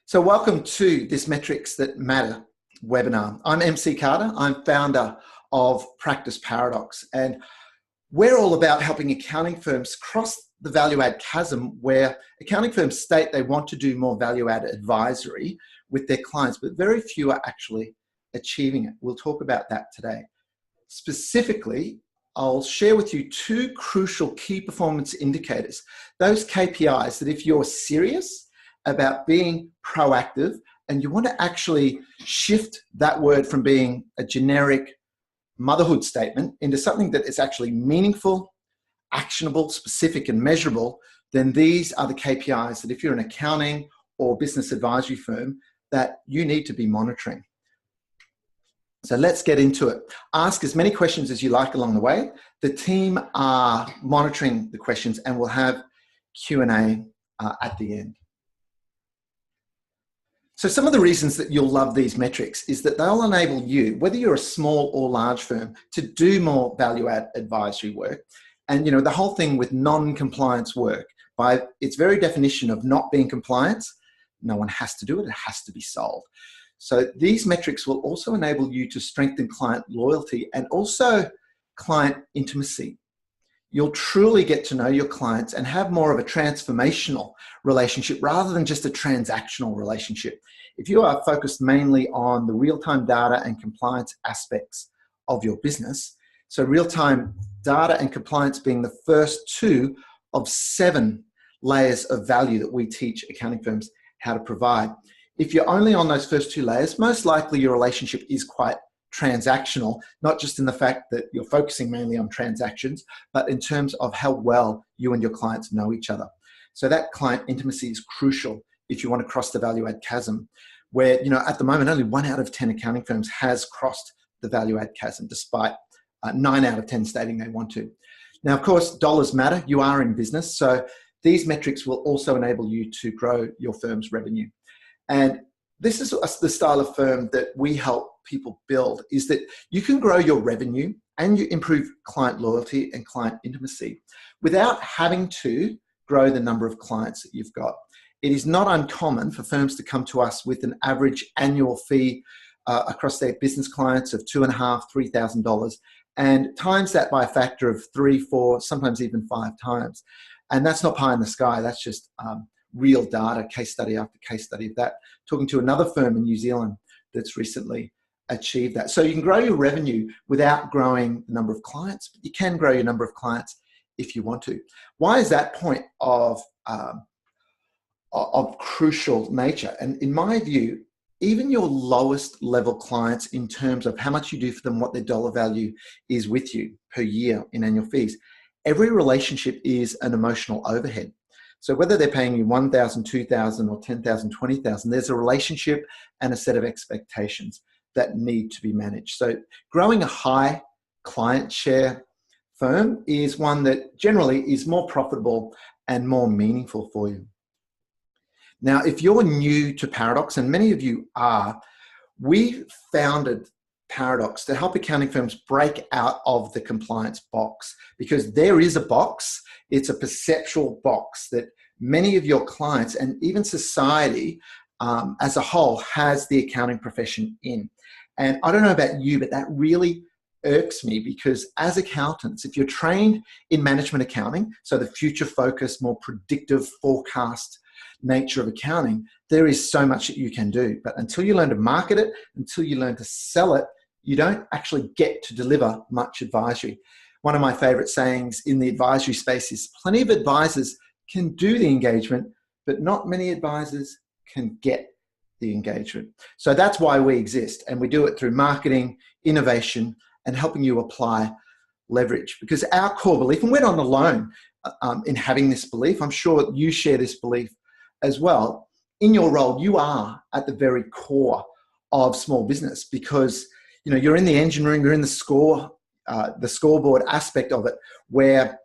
So welcome to this Metrics That Matter webinar. I'm MC Carter. I'm founder of Practice Paradox, and we're all about helping accounting firms cross the value-add chasm where accounting firms state they want to do more value-add advisory with their clients, but very few are actually achieving it. We'll talk about that today. Specifically, I'll share with you two crucial key performance indicators, those KPIs that if you're serious about being proactive and you want to actually shift that word from being a generic motherhood statement into something that is actually meaningful, actionable, specific, and measurable, then these are the KPIs that if you're an accounting or business advisory firm that you need to be monitoring. So let's get into it. Ask as many questions as you like along the way. The team are monitoring the questions and we'll have Q&A at the end. So some of the reasons that you'll love these metrics is that they'll enable you, whether you're a small or large firm, to do more value-add advisory work. And the whole thing with non-compliance work, by its very definition of not being compliant, no one has to do it, it has to be solved. So these metrics will also enable you to strengthen client loyalty and also client intimacy. You'll truly get to know your clients and have more of a transformational relationship rather than just a transactional relationship. If you are focused mainly on the real-time data and compliance aspects of your business, so real-time data and compliance being the first two of 7 layers of value that we teach accounting firms how to provide. If you're only on those first 2 layers, most likely your relationship is quite transactional, not just in the fact that you're focusing mainly on transactions, but in terms of how well you and your clients know each other. So that client intimacy is crucial if you want to cross the value-add chasm, where at the moment only 1 out of 10 accounting firms has crossed the value-add chasm, despite 9 out of 10 stating they want to. Now, of course, dollars matter. You are in business, so these metrics will also enable you to grow your firm's revenue. And this is the style of firm that we help people build, is that you can grow your revenue and you improve client loyalty and client intimacy without having to grow the number of clients that you've got. It is not uncommon for firms to come to us with an average annual fee across their business clients of $2,500, $3,000, and times that by a factor of 3, 4, sometimes even 5 times. And that's not pie in the sky. That's just real data, case study after case study of that. Talking to another firm in New Zealand that's recently achieved that. So you can grow your revenue without growing the number of clients, but you can grow your number of clients if you want to. Why is that point of crucial nature? And in my view, even your lowest level clients, in terms of how much you do for them, what their dollar value is with you per year in annual fees, every relationship is an emotional overhead. So whether they're paying you $1,000, $2,000 or $10,000, $20,000, there's a relationship and a set of expectations that need to be managed. So growing a high client share firm is one that generally is more profitable and more meaningful for you. Now, if you're new to Paradox, and many of you are, we founded Paradox to help accounting firms break out of the compliance box, because there is a box. It's a perceptual box that many of your clients and even society as a whole has the accounting profession in. And I don't know about you, but that really irks me, because as accountants, if you're trained in management accounting, so the future focused, more predictive forecast nature of accounting, there is so much that you can do. But until you learn to market it, until you learn to sell it, you don't actually get to deliver much advisory. One of my favorite sayings in the advisory space is plenty of advisors can do the engagement, but not many advisors can get the engagement. So that's why we exist, and we do it through marketing, innovation, and helping you apply leverage. Because our core belief, and we're not alone in having this belief, I'm sure you share this belief as well. In your role, you are at the very core of small business, because you're in the engine room, you're in the scoreboard aspect of it, where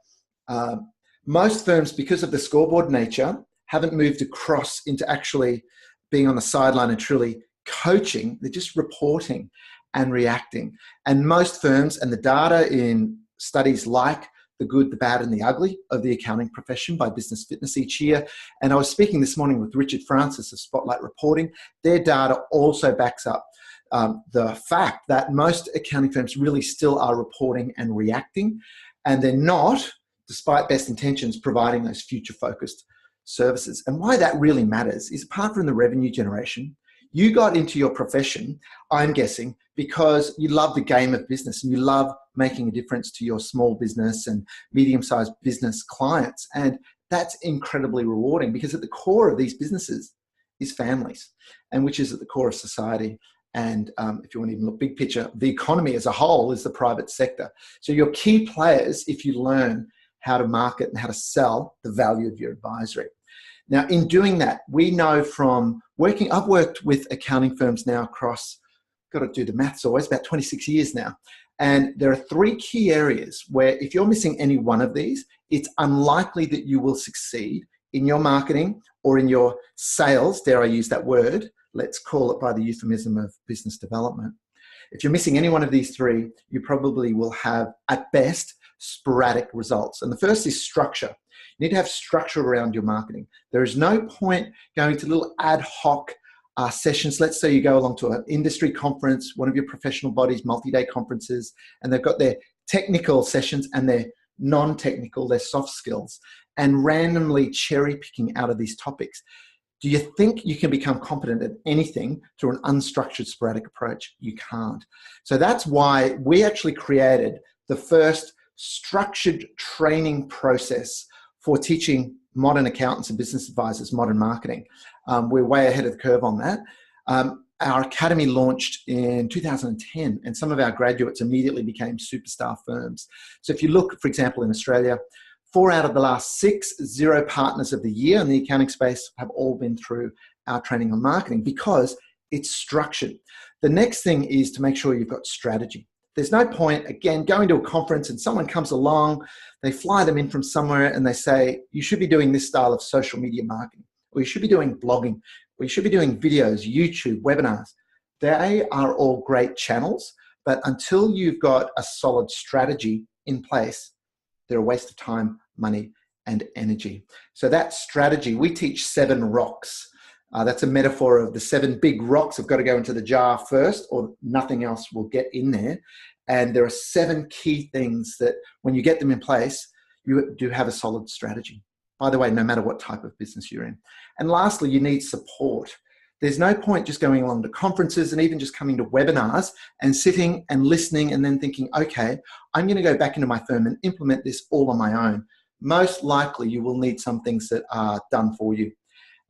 most firms, because of the scoreboard nature, haven't moved across into actually being on the sideline and truly coaching. They're just reporting and reacting. And most firms, and the data in studies like the good, the bad, and the ugly of the accounting profession by Business Fitness each year. And I was speaking this morning with Richard Francis of Spotlight Reporting. Their data also backs up the fact that most accounting firms really still are reporting and reacting, and they're not, despite best intentions, providing those future-focused services. And why that really matters is, apart from the revenue generation, you got into your profession, I'm guessing, because you love the game of business and you love making a difference to your small business and medium-sized business clients. And that's incredibly rewarding, because at the core of these businesses is families, and which is at the core of society. And if you want to even look big picture, the economy as a whole is the private sector. So you're key players if you learn how to market and how to sell the value of your advisory. Now, in doing that, we know from working, I've worked with accounting firms now across, got to do the maths always, about 26 years now. And there are 3 key areas where if you're missing any one of these, it's unlikely that you will succeed in your marketing or in your sales, dare I use that word, let's call it by the euphemism of business development. If you're missing any one of these 3, you probably will have, at best, sporadic results. And the first is structure. You need to have structure around your marketing. There is no point going to little ad hoc sessions. Let's say you go along to an industry conference, one of your professional bodies, multi-day conferences, and they've got their technical sessions and their non-technical, their soft skills, and randomly cherry picking out of these topics. Do you think you can become competent at anything through an unstructured, sporadic approach? You can't. So that's why we actually created the first structured training process for teaching modern accountants and business advisors modern marketing. We're way ahead of the curve on that. Our academy launched in 2010, and some of our graduates immediately became superstar firms. So if you look, for example, in Australia, 4 out of the last 6 Xero Partners of the Year in the accounting space have all been through our training on marketing, because it's structured. The next thing is to make sure you've got strategy. There's no point, again, going to a conference and someone comes along, they fly them in from somewhere and they say, you should be doing this style of social media marketing, or you should be doing blogging, or you should be doing videos, YouTube, webinars. They are all great channels, but until you've got a solid strategy in place, they're a waste of time, money, and energy. So that strategy, we teach 7 rocks. That's a metaphor of the 7 big rocks have got to go into the jar first, or nothing else will get in there. And there are 7 key things that when you get them in place, you do have a solid strategy. By the way, no matter what type of business you're in. And lastly, you need support. There's no point just going along to conferences and even just coming to webinars and sitting and listening and then thinking, okay, I'm going to go back into my firm and implement this all on my own. Most likely you will need some things that are done for you.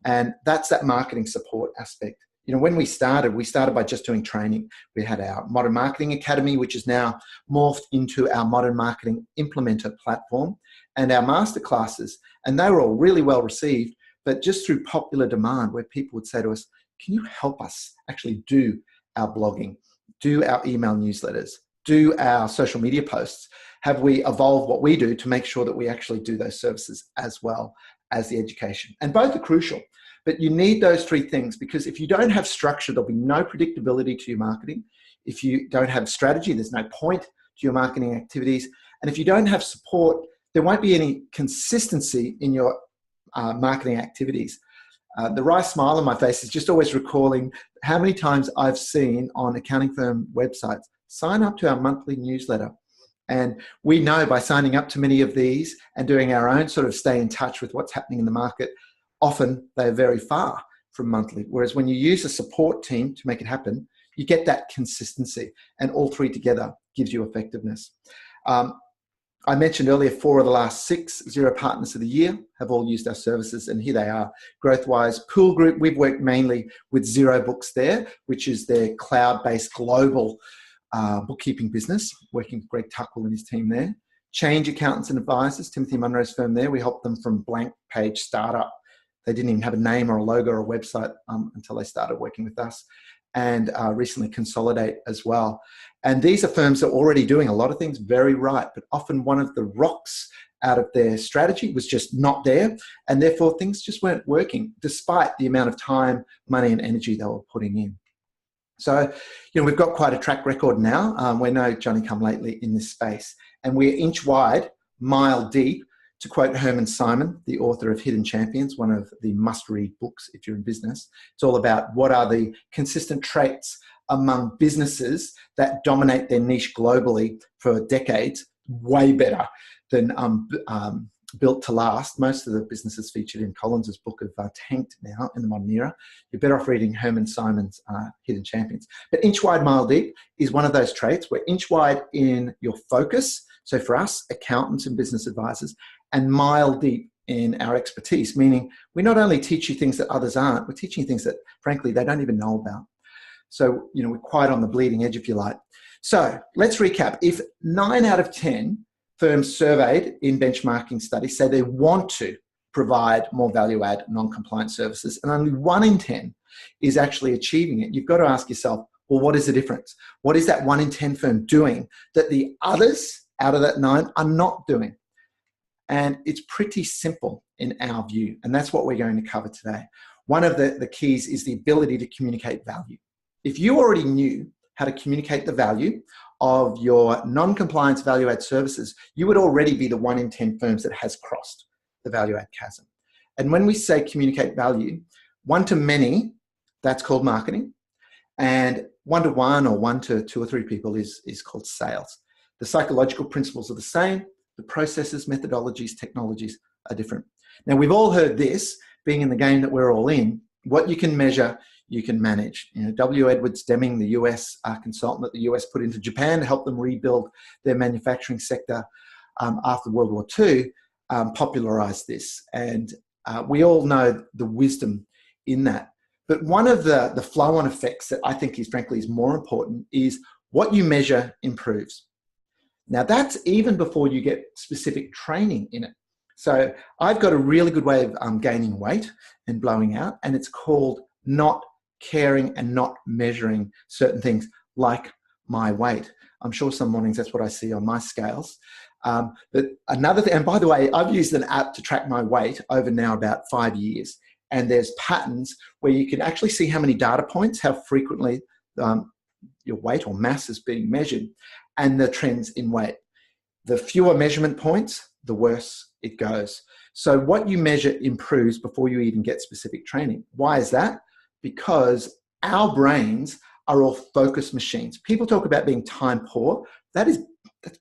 And that's that marketing support aspect. You know, when we started by just doing training. We had our Modern Marketing Academy, which is now morphed into our Modern Marketing Implementer platform, and our masterclasses. And they were all really well received, but just through popular demand, where people would say to us, can you help us actually do our blogging, do our email newsletters, do our social media posts? Have we evolved what we do to make sure that we actually do those services as well as the education? And both are crucial. But you need those 3 things, because if you don't have structure, there'll be no predictability to your marketing. If you don't have strategy, there's no point to your marketing activities. And if you don't have support, there won't be any consistency in your marketing activities. The wry smile on my face is just always recalling how many times I've seen on accounting firm websites, sign up to our monthly newsletter. And we know by signing up to many of these and doing our own sort of stay in touch with what's happening in the market, often they're very far from monthly. Whereas when you use a support team to make it happen, you get that consistency, and all 3 together gives you effectiveness. I mentioned earlier 4 of the last 6 Xero Partners of the Year have all used our services, and here they are. Growthwise, Pool Group, we've worked mainly with Xero Books there, which is their cloud-based global bookkeeping business, working with Greg Tuckwell and his team there. Change Accountants and Advisors, Timothy Munro's firm there, we helped them from blank page startup. They didn't even have a name or a logo or a website until they started working with us, and recently Consolidate as well. And these are firms that are already doing a lot of things very right, but often one of the rocks out of their strategy was just not there, and therefore things just weren't working despite the amount of time, money, and energy they were putting in. So, you know, we've got quite a track record now. We're no Johnny-come-lately in this space, and we're inch wide, mile deep. To quote Herman Simon, the author of Hidden Champions, one of the must-read books if you're in business, it's all about what are the consistent traits among businesses that dominate their niche globally for decades, way better than built to last. Most of the businesses featured in Collins's book have tanked now in the modern era. You're better off reading Herman Simon's Hidden Champions. But inch wide, mile deep is one of those traits. We're inch wide in your focus. So for us, accountants and business advisors, and mile deep in our expertise, meaning we not only teach you things that others aren't, we're teaching you things that, frankly, they don't even know about. So, we're quite on the bleeding edge, if you like. So let's recap. If 9 out of 10 firms surveyed in benchmarking studies say they want to provide more value-add non-compliant services, and only 1 in 10 is actually achieving it, you've got to ask yourself, well, what is the difference? What is that 1 in 10 firm doing that the others out of that 9 are not doing? And it's pretty simple in our view, and that's what we're going to cover today. One of the keys is the ability to communicate value. If you already knew how to communicate the value of your non-compliance value-add services, you would already be the 1 in 10 firms that has crossed the value-add chasm. And when we say communicate value, 1 to many, that's called marketing, and 1 to 1 or 1 to 2 or 3 people is called sales. The psychological principles are the same. The processes, methodologies, technologies are different. Now, we've all heard this, being in the game that we're all in, what you can measure, you can manage. W. Edwards Deming, the US consultant that the US put into Japan to help them rebuild their manufacturing sector after World War II, popularized this. And we all know the wisdom in that. But one of the flow-on effects that I think is, frankly, is more important is what you measure improves. Now, that's even before you get specific training in it. So I've got a really good way of gaining weight and blowing out, and it's called not caring and not measuring certain things like my weight. I'm sure some mornings that's what I see on my scales. But another thing, and by the way, I've used an app to track my weight over now about 5 years, and there's patterns where you can actually see how many data points, how frequently your weight or mass is being measured, and the trends in weight. The fewer measurement points, the worse it goes. So what you measure improves before you even get specific training. Why is that? Because our brains are all focus machines. People talk about being time poor. That's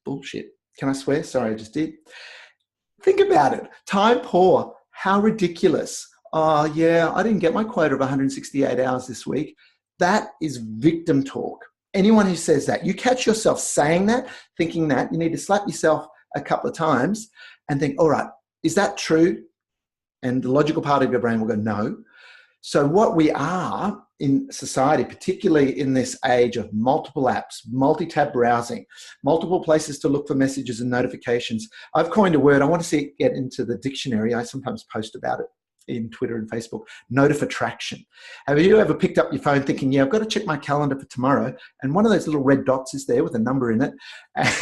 bullshit. Can I swear? Sorry, I just did. Think about it. Time poor. How ridiculous. Oh yeah, I didn't get my quota of 168 hours this week. That is victim talk. Anyone who says that, you catch yourself saying that, thinking that, you need to slap yourself a couple of times and think, all right, is that true? And the logical part of your brain will go, no. So what we are in society, particularly in this age of multiple apps, multi-tab browsing, multiple places to look for messages and notifications. I've coined a word, I want to see it get into the dictionary. I sometimes post about it in Twitter and Facebook, notification. Have you ever picked up your phone thinking, yeah, I've got to check my calendar for tomorrow, and one of those little red dots is there with a number in it,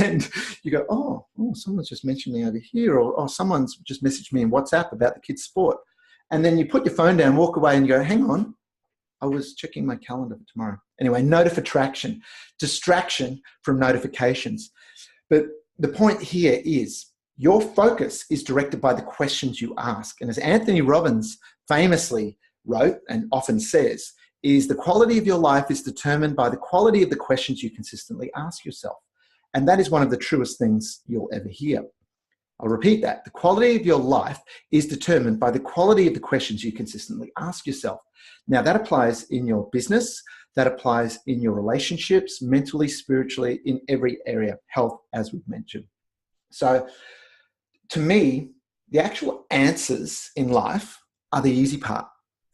and you go, oh someone's just mentioned me over here, or someone's just messaged me in WhatsApp about the kids' sport. And then you put your phone down, walk away, and you go, hang on, I was checking my calendar for tomorrow. Anyway, notification, distraction from notifications. But the point here is your focus is directed by the questions you ask. And as Anthony Robbins famously wrote and often says, is the quality of your life is determined by the quality of the questions you consistently ask yourself. And that is one of the truest things you'll ever hear. I'll repeat that. The quality of your life is determined by the quality of the questions you consistently ask yourself. Now, that applies in your business, that applies in your relationships, mentally, spiritually, in every area, health, as we've mentioned. So, to me, the actual answers in life are the easy part.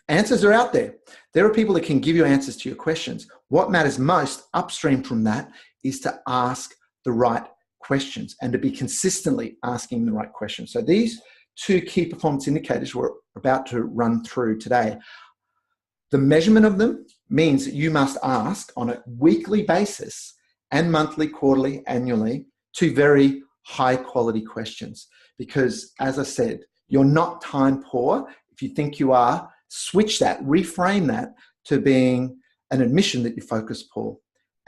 Answers are out there. There are people that can give you answers to your questions. What matters most upstream from that is to ask the right questions and to be consistently asking the right questions. So these 2 key performance indicators we're about to run through today, the measurement of them means that you must ask on a weekly basis and monthly, quarterly, annually 2 very high quality questions. Because as I said, you're not time poor. If you think you are, switch that, reframe that to being an admission that you're focus poor.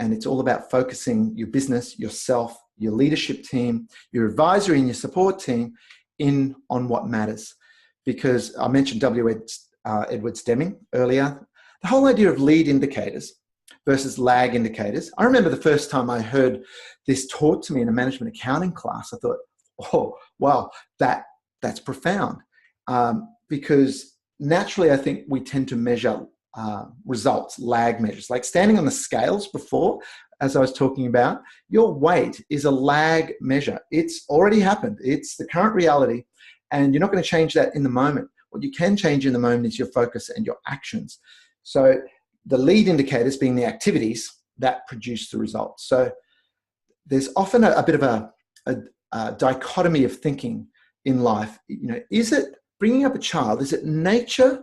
And it's all about focusing your business, yourself, your leadership team, your advisory and your support team in on what matters. Because I mentioned Edwards Deming earlier. The whole idea of lead indicators versus lag indicators. I remember the first time I heard this taught to me in a management accounting class, I thought, oh, wow, that's profound. Because naturally, I think we tend to measure results, lag measures, like standing on the scales before, as I was talking about. Your weight is a lag measure. It's already happened. It's the current reality, and you're not going to change that in the moment. What you can change in the moment is your focus and your actions. So the lead indicators being the activities that produce the results. So there's often a bit of a dichotomy of thinking in life. Is it bringing up a child? Is it nature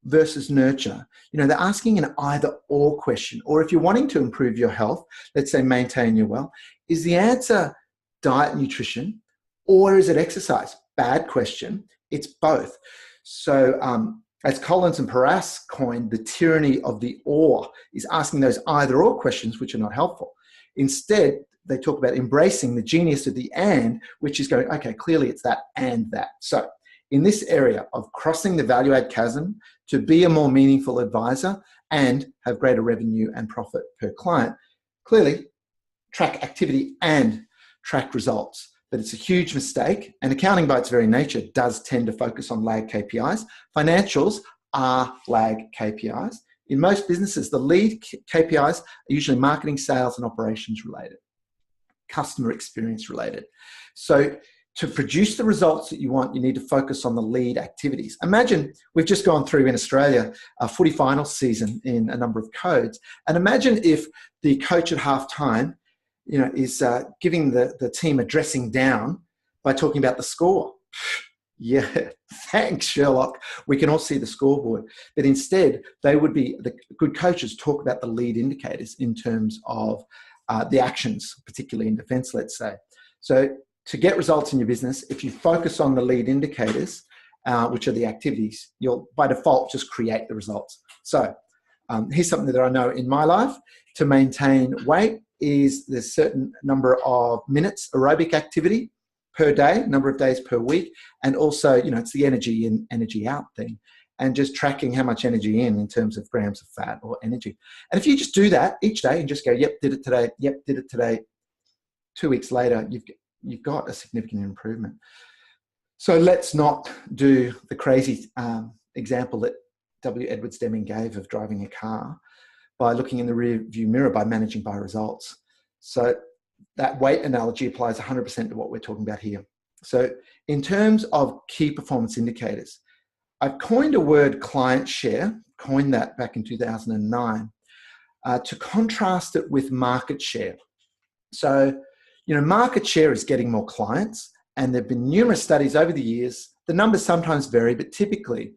versus nurture? They're asking an either or question. Or if you're wanting to improve your health, let's say maintain your wealth, is the answer diet, nutrition, or is it exercise? Bad question. It's both. So as Collins and Paras coined, the tyranny of the or is asking those either or questions, which are not helpful. Instead, they talk about embracing the genius of the and, which is going, okay, clearly it's that and that. So in this area of crossing the value add chasm to be a more meaningful advisor and have greater revenue and profit per client, clearly track activity and track results. But it's a huge mistake, and accounting by its very nature does tend to focus on lag KPIs. Financials are lag KPIs. In most businesses, the lead KPIs are usually marketing, sales, and operations related, customer experience related. So to produce the results that you want, you need to focus on the lead activities. Imagine we've just gone through in Australia a footy final season in a number of codes, and imagine if the coach at halftime is giving the team a dressing down by talking about the score. Yeah, thanks, Sherlock. We can all see the scoreboard. But instead, the good coaches talk about the lead indicators in terms of the actions, particularly in defense, let's say. So to get results in your business, if you focus on the lead indicators, which are the activities, you'll by default just create the results. So here's something that I know in my life. To maintain weight is the certain number of minutes aerobic activity per day, number of days per week, and also, it's the energy in, energy out thing, and just tracking how much energy in terms of grams of fat or energy. And if you just do that each day and just go, yep, did it today, yep, did it today, 2 weeks later, you've got a significant improvement. So let's not do the crazy example that W. Edwards Deming gave of driving a car by looking in the rear view mirror by managing by results. So that weight analogy applies 100% to what we're talking about here. So in terms of key performance indicators, I've coined a word, client share, coined that back in 2009, to contrast it with market share. So, market share is getting more clients, and there have been numerous studies over the years. The numbers sometimes vary, but typically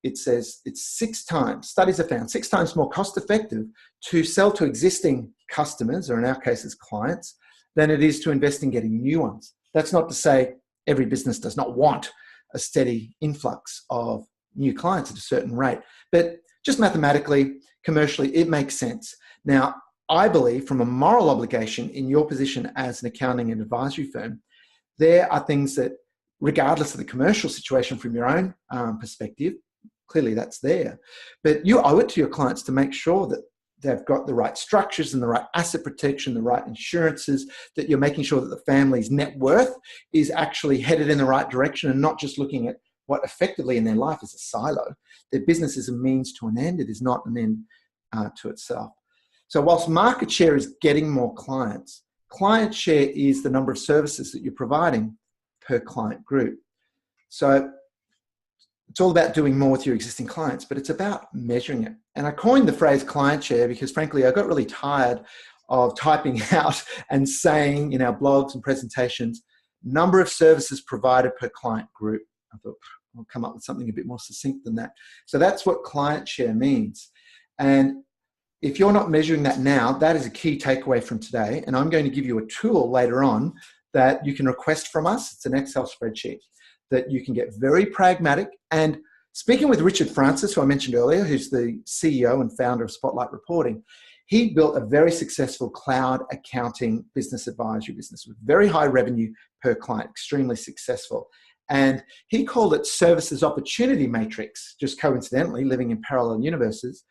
it says it's 6 times, studies have found 6 times more cost effective to sell to existing customers, or in our cases, clients, than it is to invest in getting new ones. That's not to say every business does not want a steady influx of new clients at a certain rate, but just mathematically, commercially, it makes sense. Now, I believe from a moral obligation in your position as an accounting and advisory firm, there are things that, regardless of the commercial situation from your own perspective, clearly that's there. But you owe it to your clients to make sure that they've got the right structures and the right asset protection, the right insurances, that you're making sure that the family's net worth is actually headed in the right direction and not just looking at what effectively in their life is a silo. Their business is a means to an end. It is not an end to itself. So whilst market share is getting more clients, client share is the number of services that you're providing per client group. So it's all about doing more with your existing clients, but it's about measuring it. And I coined the phrase client share because, frankly, I got really tired of typing out and saying in our blogs and presentations, number of services provided per client group. I thought I'll come up with something a bit more succinct than that. So that's what client share means. And if you're not measuring that now, that is a key takeaway from today. And I'm going to give you a tool later on that you can request from us. It's an Excel spreadsheet that you can get very pragmatic. And speaking with Richard Francis, who I mentioned earlier, who's the CEO and founder of Spotlight Reporting, He built a very successful cloud accounting business advisory business with very high revenue per client, extremely successful. And he called it Services Opportunity Matrix, just coincidentally, living in parallel universes.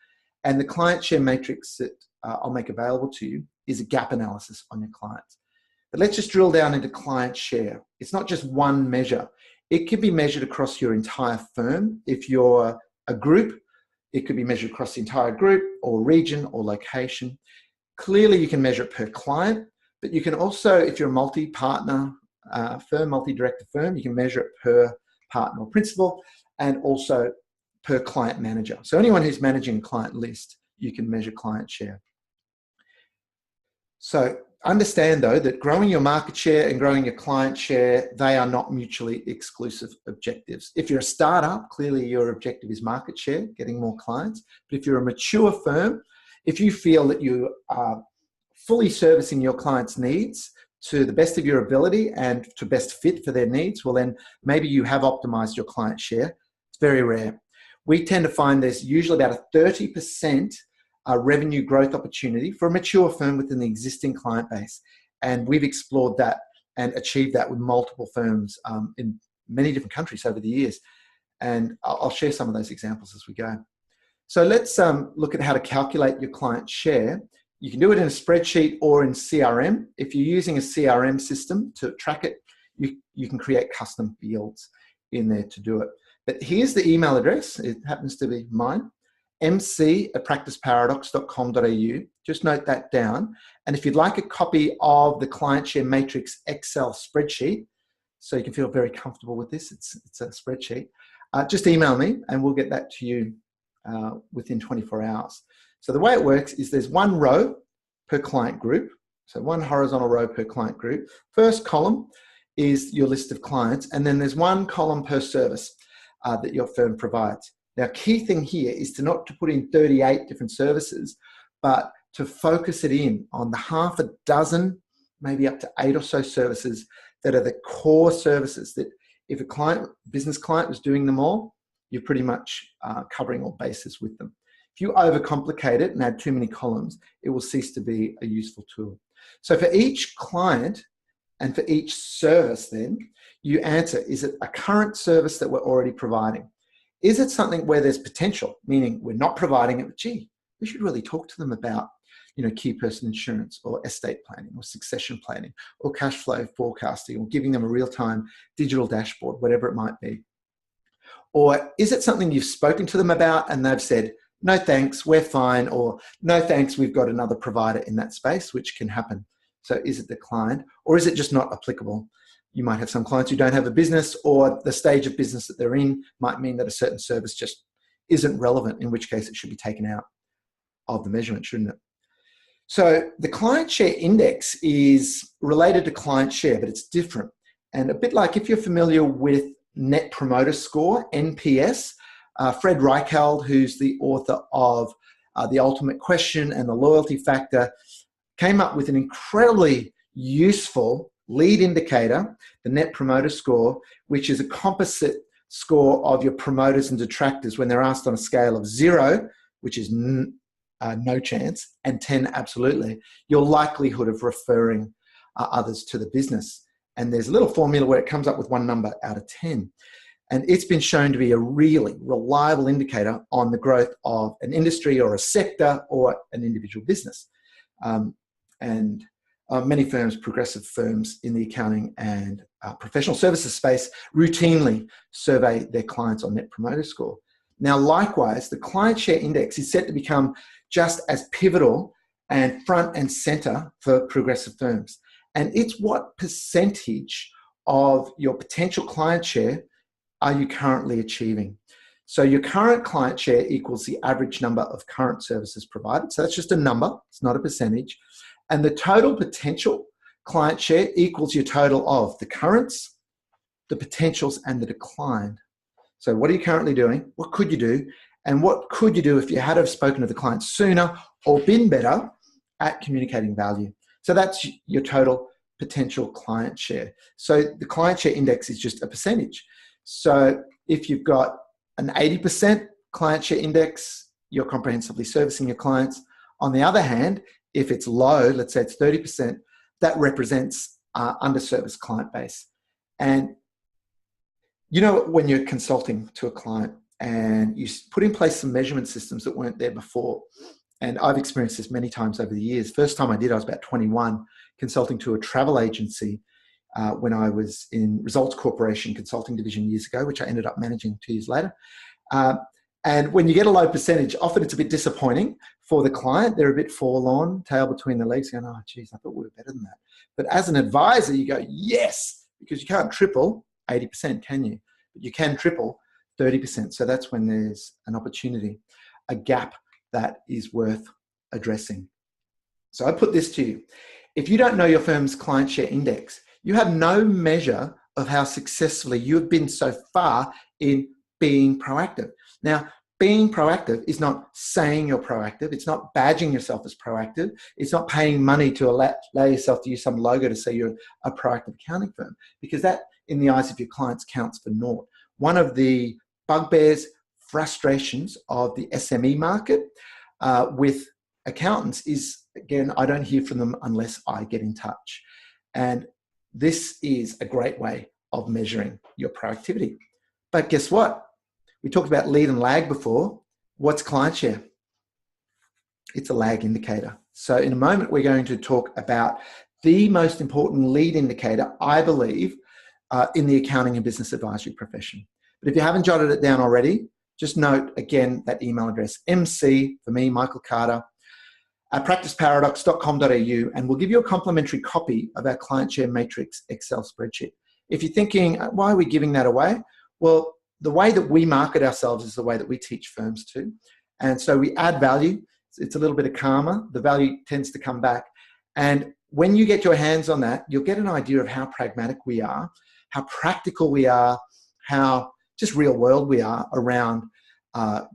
And the Clientshare matrix that I'll make available to you is a gap analysis on your clients. But let's just drill down into Clientshare. It's not just one measure. It can be measured across your entire firm. If you're a group, it could be measured across the entire group or region or location. Clearly, you can measure it per client, but you can also, if you're a multi-partner firm, multi-director firm, you can measure it per partner or principal and also per client manager. So anyone who's managing a client list, you can measure Clientshare. So understand, though, that growing your market share and growing your client share, they are not mutually exclusive objectives. If you're a startup, clearly your objective is market share, getting more clients. But if you're a mature firm, if you feel that you are fully servicing your clients' needs to the best of your ability and to best fit for their needs, well, then maybe you have optimized your client share. It's very rare. We tend to find there's usually about a 30% revenue growth opportunity for a mature firm within the existing client base. And we've explored that and achieved that with multiple firms in many different countries over the years. And I'll share some of those examples as we go. So let's look at how to calculate your client share. You can do it in a spreadsheet or in CRM. If you're using a CRM system to track it, you can create custom fields in there to do it. But here's the email address. It happens to be mine. mc@practiceparadox.com.au. Just note that down. And if you'd like a copy of the Clientshare Matrix Excel spreadsheet, so you can feel very comfortable with this, it's a spreadsheet, just email me and we'll get that to you within 24 hours. So the way it works is there's one row per client group. So one horizontal row per client group. First column is your list of clients, and then there's one column per service that your firm provides. Now, key thing here is to not to put in 38 different services, but to focus it in on the half a dozen, maybe up to 8 or so services that are the core services that if a business client was doing them all, you're pretty much covering all bases with them. If you overcomplicate it and add too many columns, it will cease to be a useful tool. So for each client and for each service then, you answer, is it a current service that we're already providing? Is it something where there's potential, meaning we're not providing it, but gee, we should really talk to them about, key person insurance or estate planning or succession planning or cash flow forecasting or giving them a real-time digital dashboard, whatever it might be. Or is it something you've spoken to them about and they've said, no thanks, we're fine, or no thanks, we've got another provider in that space, which can happen. So is it declined, or is it just not applicable? You might have some clients who don't have a business, or the stage of business that they're in might mean that a certain service just isn't relevant, in which case it should be taken out of the measurement, shouldn't it? So the client share index is related to client share, but it's different. And a bit like if you're familiar with Net Promoter Score, NPS, Fred Reichheld, who's the author of The Ultimate Question and The Loyalty Factor, came up with an incredibly useful lead indicator, the Net Promoter Score, which is a composite score of your promoters and detractors when they're asked on a scale of 0, which is no chance, and 10, absolutely, your likelihood of referring others to the business. And there's a little formula where it comes up with one number out of 10. And it's been shown to be a really reliable indicator on the growth of an industry or a sector or an individual business. Many firms, progressive firms in the accounting and professional services space, routinely survey their clients on Net Promoter Score. Now, likewise, the client share index is set to become just as pivotal and front and center for progressive firms. And it's what percentage of your potential client share are you currently achieving? So your current client share equals the average number of current services provided. So that's just a number, it's not a percentage. And the total potential client share equals your total of the currents, the potentials, and the decline. So what are you currently doing? What could you do? And what could you do if you had have spoken to the client sooner or been better at communicating value? So that's your total potential client share. So the client share index is just a percentage. So if you've got an 80% client share index, you're comprehensively servicing your clients. On the other hand, if it's low, let's say it's 30%, that represents underserviced client base. And you know, when you're consulting to a client and you put in place some measurement systems that weren't there before, and I've experienced this many times over the years. First time I did, I was about 21, consulting to a travel agency when I was in Results Corporation Consulting Division years ago, which I ended up managing 2 years later. And when you get a low percentage, often it's a bit disappointing for the client. They're a bit forlorn, tail between the legs, going, oh, geez, I thought we were better than that. But as an advisor, you go, yes, because you can't triple 80%, can you? But you can triple 30%. So that's when there's an opportunity, a gap that is worth addressing. So I put this to you. If you don't know your firm's client share index, you have no measure of how successfully you have been so far in being proactive. Now, being proactive is not saying you're proactive. It's not badging yourself as proactive. It's not paying money to allow yourself to use some logo to say you're a proactive accounting firm, because that, in the eyes of your clients, counts for naught. One of the bugbears, frustrations of the SME market with accountants is, again, I don't hear from them unless I get in touch. And this is a great way of measuring your proactivity. But guess what? We talked about lead and lag before. What's client share? It's a lag indicator. So in a moment, we're going to talk about the most important lead indicator, I believe, in the accounting and business advisory profession. But if you haven't jotted it down already, just note again that email address, MC, for me, Michael Carter, at practiceparadox.com.au, and we'll give you a complimentary copy of our client share matrix Excel spreadsheet. If you're thinking, why are we giving that away? Well, the way that we market ourselves is the way that we teach firms to. And so we add value. It's a little bit of karma. The value tends to come back. And when you get your hands on that, you'll get an idea of how pragmatic we are, how practical we are, how just real world we are around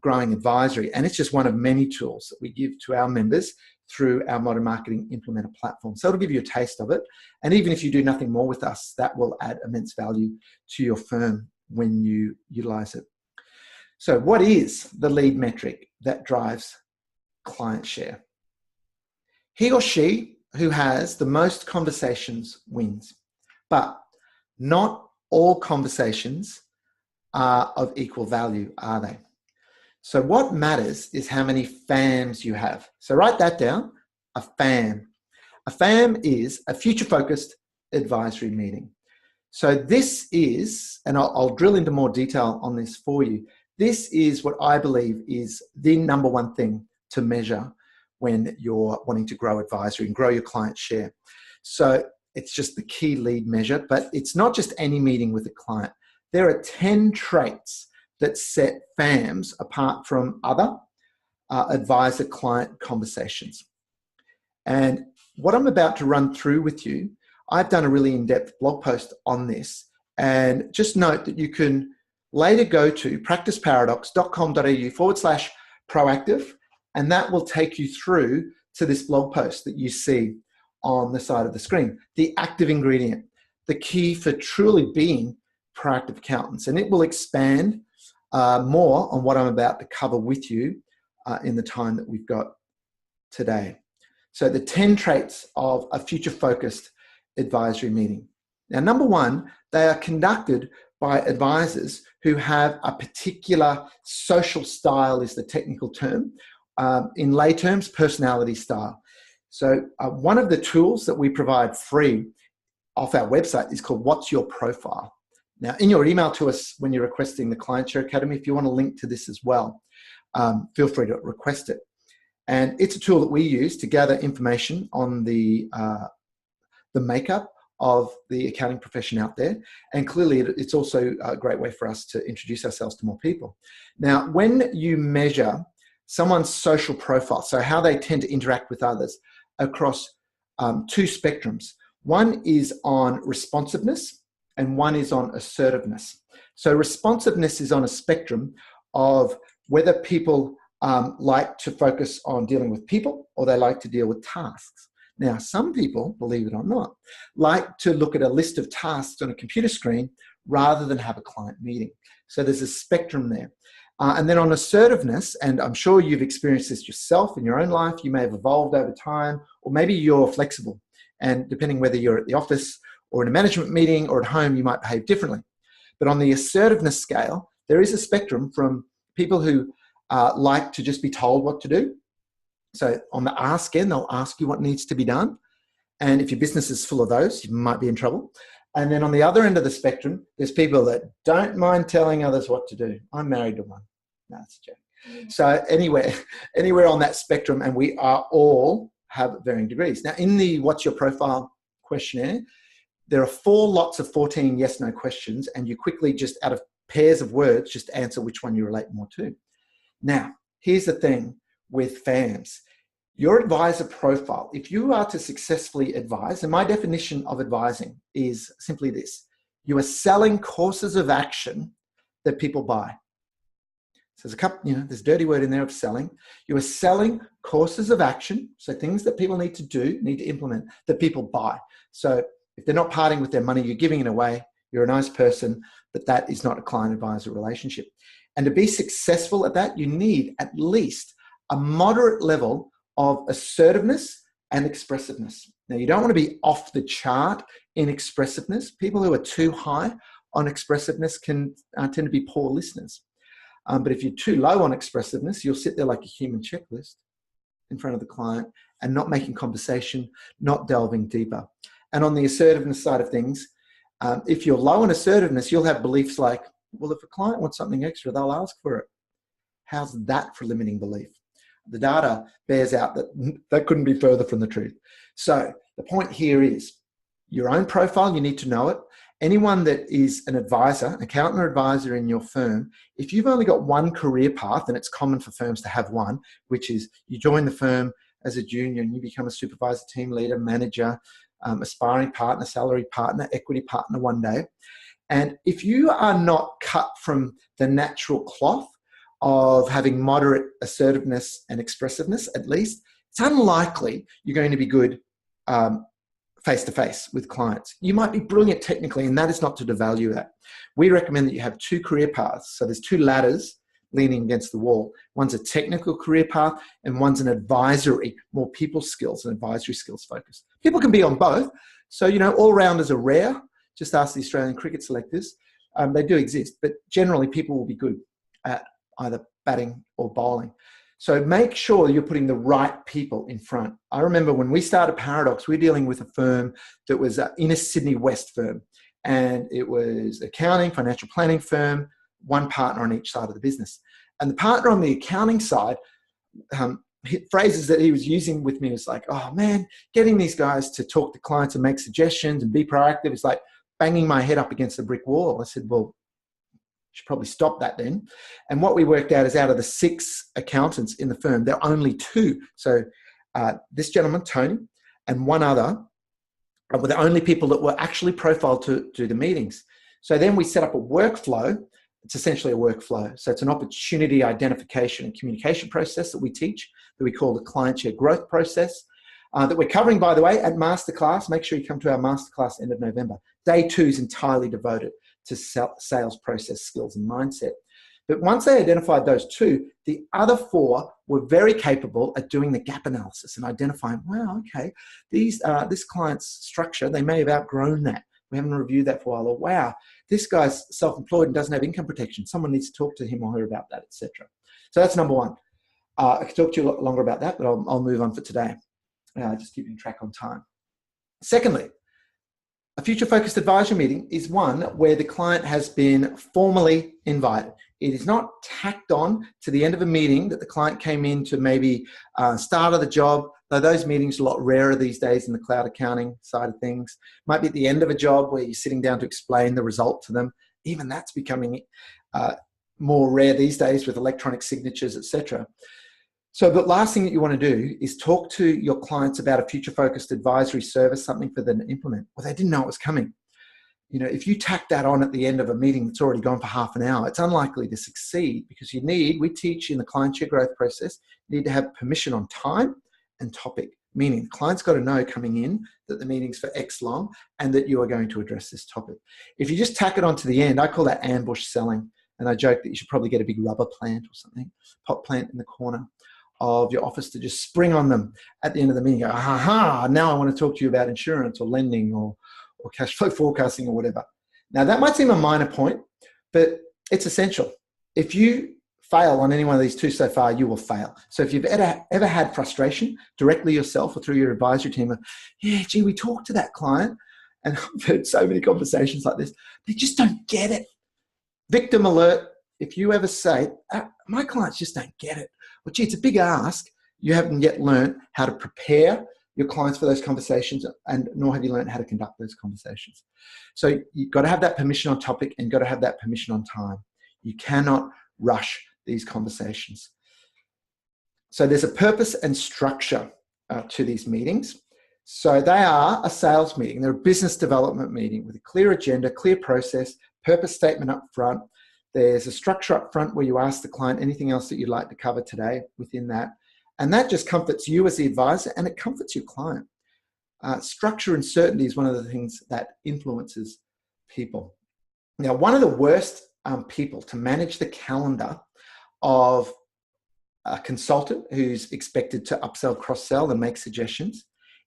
growing advisory. And it's just one of many tools that we give to our members through our Modern Marketing Implementer platform. So it'll give you a taste of it. And even if you do nothing more with us, that will add immense value to your firm when you utilize it. So what is the lead metric that drives client share? He or she who has the most conversations wins. But not all conversations are of equal value, are they? So what matters is how many FAMs you have. So write that down, a FAM. A FAM is a future-focused advisory meeting. So this is, and I'll drill into more detail on this for you, this is what I believe is the number one thing to measure when you're wanting to grow advisory and grow your client share. So it's just the key lead measure, but it's not just any meeting with a client. There are 10 traits that set FAMs apart from other advisor-client conversations. And what I'm about to run through with you, I've done a really in-depth blog post on this. And just note that you can later go to practiceparadox.com.au/proactive, and that will take you through to this blog post that you see on the side of the screen. The active ingredient, the key for truly being proactive accountants. And it will expand more on what I'm about to cover with you in the time that we've got today. So the 10 traits of a future-focused advisory meeting. Now, number one, they are conducted by advisors who have a particular social style is the technical term. In lay terms, personality style. So one of the tools that we provide free off our website is called What's Your Profile? Now, in your email to us when you're requesting the Clientshare Academy, if you want to link to this as well, feel free to request it. And it's a tool that we use to gather information on the makeup of the accounting profession out there. And clearly, it's also a great way for us to introduce ourselves to more people. Now, when you measure someone's social profile, so how they tend to interact with others across two spectrums, one is on responsiveness and one is on assertiveness. So responsiveness is on a spectrum of whether people like to focus on dealing with people or they like to deal with tasks. Now, some people, believe it or not, like to look at a list of tasks on a computer screen rather than have a client meeting. So there's a spectrum there. And then on assertiveness, and I'm sure you've experienced this yourself in your own life, you may have evolved over time, or maybe you're flexible. And depending whether you're at the office or in a management meeting or at home, you might behave differently. But on the assertiveness scale, there is a spectrum from people who like to just be told what to do. So on the ask end, they'll ask you what needs to be done. And if your business is full of those, you might be in trouble. And then on the other end of the spectrum, there's people that don't mind telling others what to do. I'm married to one. No, that's a joke. So anywhere on that spectrum, and we are all have varying degrees. Now, in the What's Your Profile questionnaire, there are 4 lots of 14 yes/no questions, and you quickly, just out of pairs of words, just answer which one you relate more to. Now, here's the thing with FAMs. Your advisor profile, if you are to successfully advise, and my definition of advising is simply this: you are selling courses of action that people buy. So there's a couple, there's a dirty word in there of selling. You are selling courses of action, so things that people need to do, need to implement, that people buy. So if they're not parting with their money, you're giving it away. You're a nice person, but that is not a client-advisor relationship. And to be successful at that, you need at least a moderate level of assertiveness and expressiveness. Now, you don't want to be off the chart in expressiveness. People who are too high on expressiveness can tend to be poor listeners. But if you're too low on expressiveness, you'll sit there like a human checklist in front of the client and not making conversation, not delving deeper. And on the assertiveness side of things, if you're low on assertiveness, you'll have beliefs like, well, if a client wants something extra, they'll ask for it. How's that for limiting belief? The data bears out that that couldn't be further from the truth. So the point here is your own profile, you need to know it. Anyone that is an advisor, accountant or advisor in your firm, if you've only got one career path, and it's common for firms to have one, which is you join the firm as a junior and you become a supervisor, team leader, manager, aspiring partner, salary partner, equity partner one day. And if you are not cut from the natural cloth of having moderate assertiveness and expressiveness, at least, it's unlikely you're going to be good face-to-face with clients. You might be brilliant technically, and that is not to devalue that. We recommend that you have 2 career paths. So there's 2 ladders leaning against the wall. One's a technical career path, and one's an advisory, more people skills and advisory skills focused. People can be on both. So, all-rounders are rare. Just ask the Australian cricket selectors. They do exist, but generally people will be good at either batting or bowling. So make sure you're putting the right people in front. I remember when we started Paradox, we were dealing with a firm that was an inner Sydney West firm. And it was accounting, financial planning firm, one partner on each side of the business. And the partner on the accounting side, phrases that he was using with me was like, oh man, getting these guys to talk to clients and make suggestions and be proactive is like banging my head up against a brick wall. I said, well, should probably stop that then. And what we worked out is out of the 6 accountants in the firm, there are only 2. So this gentleman, Tony, and one other were the only people that were actually profiled to do the meetings. So then we set up a workflow. It's essentially a workflow. So it's an opportunity identification and communication process that we teach, that we call the Clientshare growth process, that we're covering, by the way, at Masterclass. Make sure you come to our Masterclass end of November. Day 2 is entirely devoted to sales process skills and mindset. But once they identified those 2, the other 4 were very capable at doing the gap analysis and identifying, wow, okay, this client's structure, they may have outgrown that. We haven't reviewed that for a while. Or, wow, this guy's self-employed and doesn't have income protection. Someone needs to talk to him or her about that, etc. So that's number 1. I could talk to you a lot longer about that, but I'll move on for today. Just keeping track on time. Secondly, a future-focused advisory meeting is one where the client has been formally invited. It is not tacked on to the end of a meeting that the client came in to maybe start of the job, though those meetings are a lot rarer these days in the cloud accounting side of things. Might be at the end of a job where you're sitting down to explain the result to them. Even that's becoming more rare these days with electronic signatures, etc. So the last thing that you want to do is talk to your clients about a future-focused advisory service, something for them to implement. Well, they didn't know it was coming. If you tack that on at the end of a meeting that's already gone for half an hour, it's unlikely to succeed because we teach in the Clientshare growth process, you need to have permission on time and topic, meaning the client's got to know coming in that the meeting's for X long and that you are going to address this topic. If you just tack it on to the end, I call that ambush selling. And I joke that you should probably get a big rubber plant or something, pot plant in the corner of your office to just spring on them at the end of the meeting. Go, aha, now I want to talk to you about insurance or lending or cash flow forecasting or whatever. Now that might seem a minor point, but it's essential. If you fail on any one of these two so far, you will fail. So if you've ever had frustration directly yourself or through your advisory team of, yeah, gee, we talked to that client, and I've had so many conversations like this, they just don't get it. Victim alert. If you ever say, my clients just don't get it, well, gee, it's a big ask. You haven't yet learned how to prepare your clients for those conversations, and nor have you learned how to conduct those conversations. So you've got to have that permission on topic and got to have that permission on time. You cannot rush these conversations. So there's a purpose and structure to these meetings. So they are a sales meeting. They're a business development meeting with a clear agenda, clear process, purpose statement up front. There's a structure up front where you ask the client anything else that you'd like to cover today within that. And that just comforts you as the advisor, and it comforts your client. Structure and certainty is one of the things that influences people. Now, one of the worst people to manage the calendar of a consultant who's expected to upsell, cross-sell, and make suggestions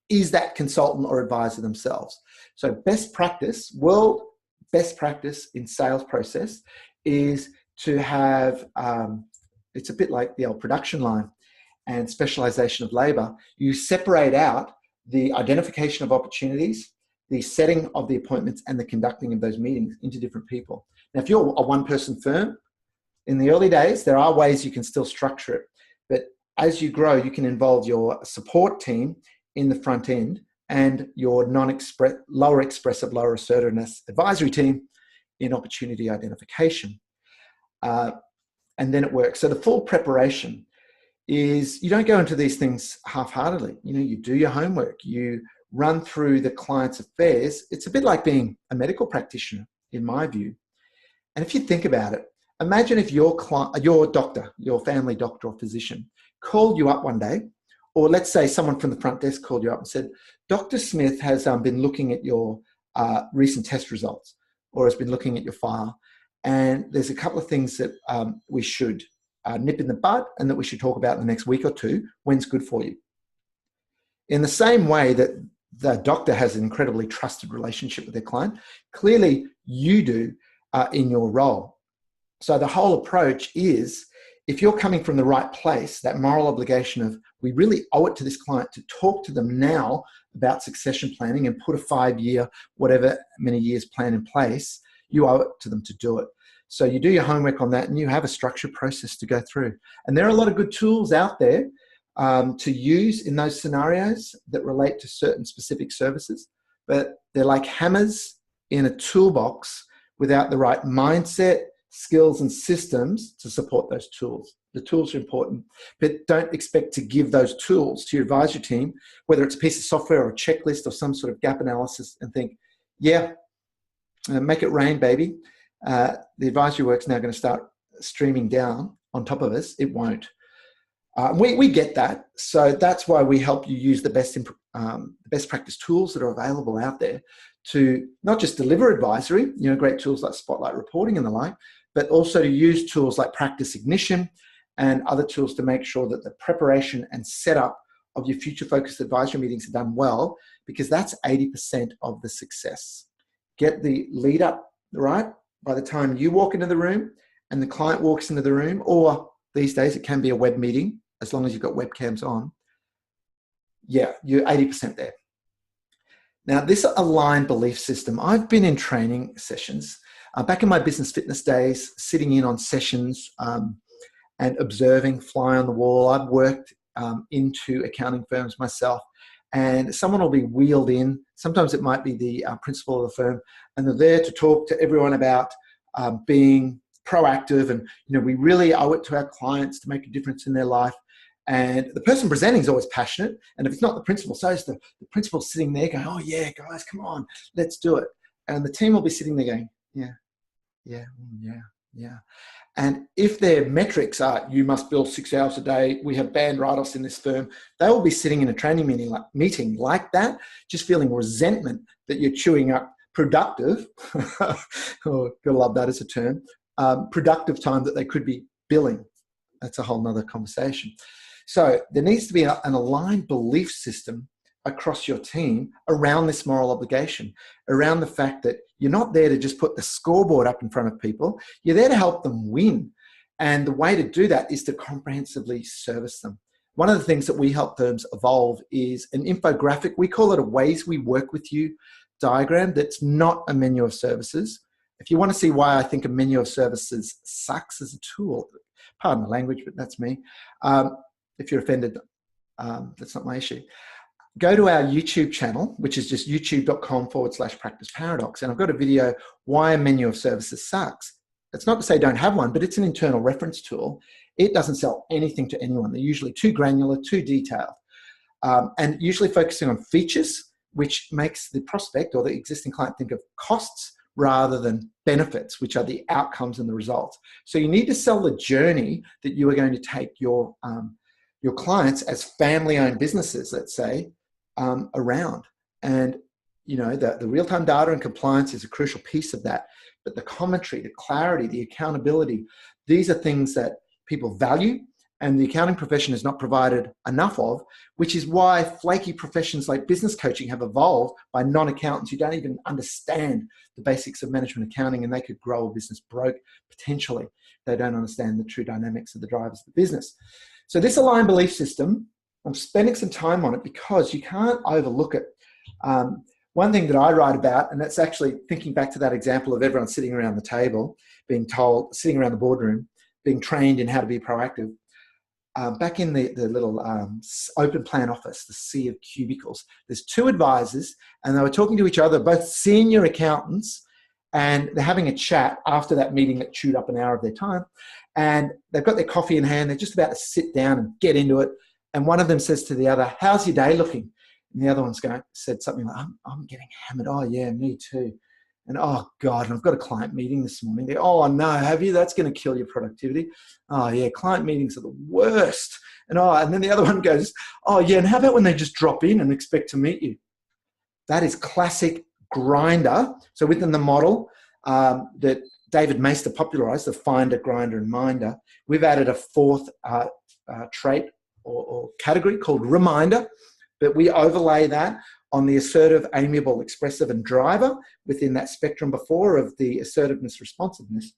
is that consultant or advisor themselves. So best practice, world best practice in sales process is to have, it's a bit like the old production line and specialization of labor. You separate out the identification of opportunities, the setting of the appointments, and the conducting of those meetings into different people. Now, if you're a one-person firm, in the early days, there are ways you can still structure it. But as you grow, you can involve your support team in the front end and your lower expressive, lower assertiveness advisory team in opportunity identification. And then it works. So the full preparation is you don't go into these things half-heartedly. You know, you do your homework, you run through the client's affairs. It's a bit like being a medical practitioner, in my view. And if you think about it, imagine if your doctor, your family doctor or physician, called you up one day, or let's say someone from the front desk called you up and said, Dr. Smith has been looking at your recent test results, or has been looking at your file, and there's a couple of things that we should nip in the bud and that we should talk about in the next week or two. When's good for you? In the same way that the doctor has an incredibly trusted relationship with their client, clearly you do in your role. So the whole approach is, if you're coming from the right place, that moral obligation of, we really owe it to this client to talk to them now about succession planning and put a 5-year, whatever many years plan in place, you owe it to them to do it. So you do your homework on that and you have a structured process to go through. And there are a lot of good tools out there to use in those scenarios that relate to certain specific services, but they're like hammers in a toolbox without the right mindset, skills and systems to support those tools. The tools are important, but don't expect to give those tools to your advisory team, whether it's a piece of software or a checklist or some sort of gap analysis, and think, yeah, make it rain, baby. The advisory work's now going to start streaming down on top of us. It won't. We get that. So that's why we help you use the best practice tools that are available out there to not just deliver advisory, great tools like Spotlight reporting and the like, but also to use tools like Practice Ignition and other tools to make sure that the preparation and setup of your future focused advisory meetings are done well, because that's 80% of the success. Get the lead up right by the time you walk into the room and the client walks into the room, or these days it can be a web meeting as long as you've got webcams on. Yeah, you're 80% there. Now, this aligned belief system, I've been in training sessions back in my business fitness days, sitting in on sessions and observing, fly on the wall. I've worked into accounting firms myself, and someone will be wheeled in. Sometimes it might be the principal of the firm, and they're there to talk to everyone about being proactive, and we really owe it to our clients to make a difference in their life. And the person presenting is always passionate, and if it's not the principal, so is the principal sitting there going, oh yeah, guys, come on, let's do it. And the team will be sitting there going, yeah. And if their metrics are, you must bill 6 hours a day, we have banned write-offs in this firm, they will be sitting in a training meeting like that, just feeling resentment that you're chewing up productive, oh, gotta love that as a term, productive time that they could be billing. That's a whole nother conversation. So there needs to be an aligned belief system across your team around this moral obligation, around the fact that you're not there to just put the scoreboard up in front of people. You're there to help them win. And the way to do that is to comprehensively service them. One of the things that we help firms evolve is an infographic. We call it a ways we work with you diagram that's not a menu of services. If you want to see why I think a menu of services sucks as a tool, pardon the language, but that's me. If you're offended, that's not my issue. Go to our YouTube channel, which is just youtube.com/practice paradox. And I've got a video, why a menu of services sucks. It's not to say don't have one, but it's an internal reference tool. It doesn't sell anything to anyone. They're usually too granular, too detailed, and usually focusing on features, which makes the prospect or the existing client think of costs rather than benefits, which are the outcomes and the results. So you need to sell the journey that you are going to take your clients as family-owned businesses, let's say, around. And you know, the real-time data and compliance is a crucial piece of that. But the commentary, the clarity, the accountability, these are things that people value, and the accounting profession is not provided enough of, which is why flaky professions like business coaching have evolved by non-accountants who don't even understand the basics of management accounting, and they could grow a business broke potentially. They don't understand the true dynamics of the drivers of the business. So this aligned belief system, I'm spending some time on it because you can't overlook it. One thing that I write about, and that's actually thinking back to that example of everyone sitting around the table, being told, sitting around the boardroom, being trained in how to be proactive. Back in the little open plan office, the sea of cubicles, there's two advisors, and they were talking to each other, both senior accountants, and they're having a chat after that meeting that chewed up an hour of their time. And they've got their coffee in hand. They're just about to sit down and get into it. And one of them says to the other, "How's your day looking?" And the other one's said something like, I'm getting hammered. "Oh, yeah, me too. And oh, God, I've got a client meeting this morning." "Oh, no, have you? That's going to kill your productivity." "Oh, yeah, client meetings are the worst." And then the other one goes, "Oh, yeah, and how about when they just drop in and expect to meet you?" That is classic grinder. So within the model that David Maister popularized, the finder, grinder, and minder, we've added a fourth trait or category called reminder. But we overlay that on the assertive, amiable, expressive, and driver within that spectrum before of the assertiveness, responsiveness.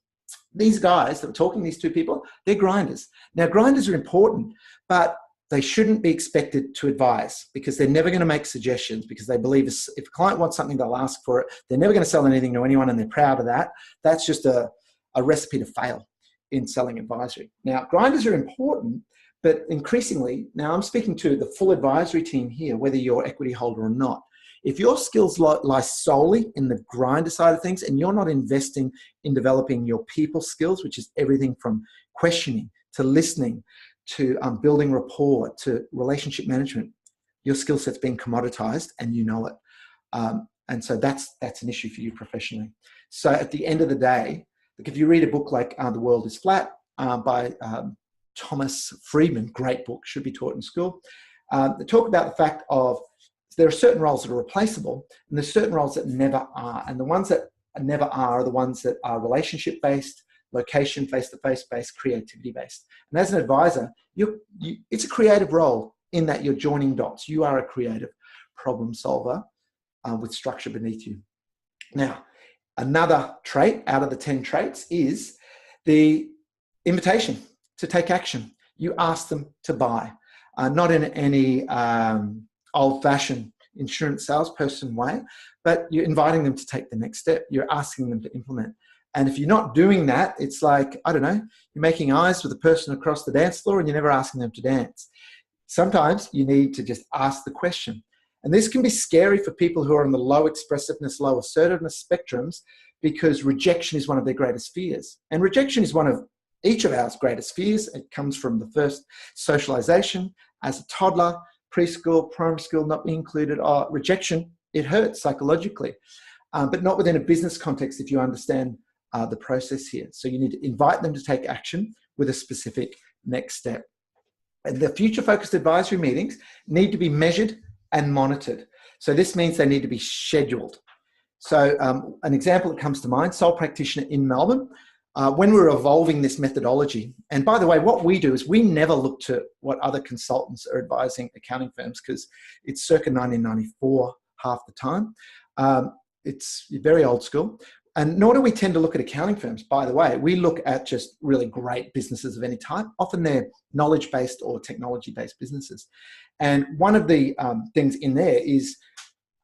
These guys that were talking, these two people, they're grinders. Now, grinders are important, but they shouldn't be expected to advise because they're never going to make suggestions, because they believe if a client wants something, they'll ask for it. They're never going to sell anything to anyone, and they're proud of that. That's just a recipe to fail in selling advisory. Now, grinders are important, but increasingly, now I'm speaking to the full advisory team here, whether you're equity holder or not. If your skills lie solely in the grinder side of things, and you're not investing in developing your people skills, which is everything from questioning to listening to building rapport to relationship management, your skill set's being commoditized and you know it. And so that's an issue for you professionally. So at the end of the day, like if you read a book like The World is Flat by Thomas Friedman, great book, should be taught in school. They talk about the fact of there are certain roles that are replaceable, and there's certain roles that never are. And the ones that never are the ones that are relationship-based, location, face-to-face based, creativity-based. And as an advisor, it's a creative role in that you're joining dots. You are a creative problem solver with structure beneath you. Now, another trait out of the 10 traits is the invitation to take action. You ask them to buy, not in any old-fashioned insurance salesperson way, but you're inviting them to take the next step. You're asking them to implement. And if you're not doing that, it's like, I don't know, you're making eyes with the person across the dance floor and you're never asking them to dance. Sometimes you need to just ask the question. And this can be scary for people who are on the low expressiveness, low assertiveness spectrums, because rejection is one of their greatest fears. And rejection is one of each of our greatest fears. It comes from the first socialization as a toddler, preschool, primary school, not being included. Rejection, it hurts psychologically, but not within a business context if you understand the process here. So you need to invite them to take action with a specific next step. And the future-focused advisory meetings need to be measured and monitored. So this means they need to be scheduled. So an example that comes to mind, sole practitioner in Melbourne. when we were evolving this methodology, and by the way, what we do is we never look to what other consultants are advising accounting firms, because it's circa 1994 half the time. It's very old school. And nor do we tend to look at accounting firms, by the way. We look at just really great businesses of any type. Often they're knowledge-based or technology-based businesses. And one of the things in there is,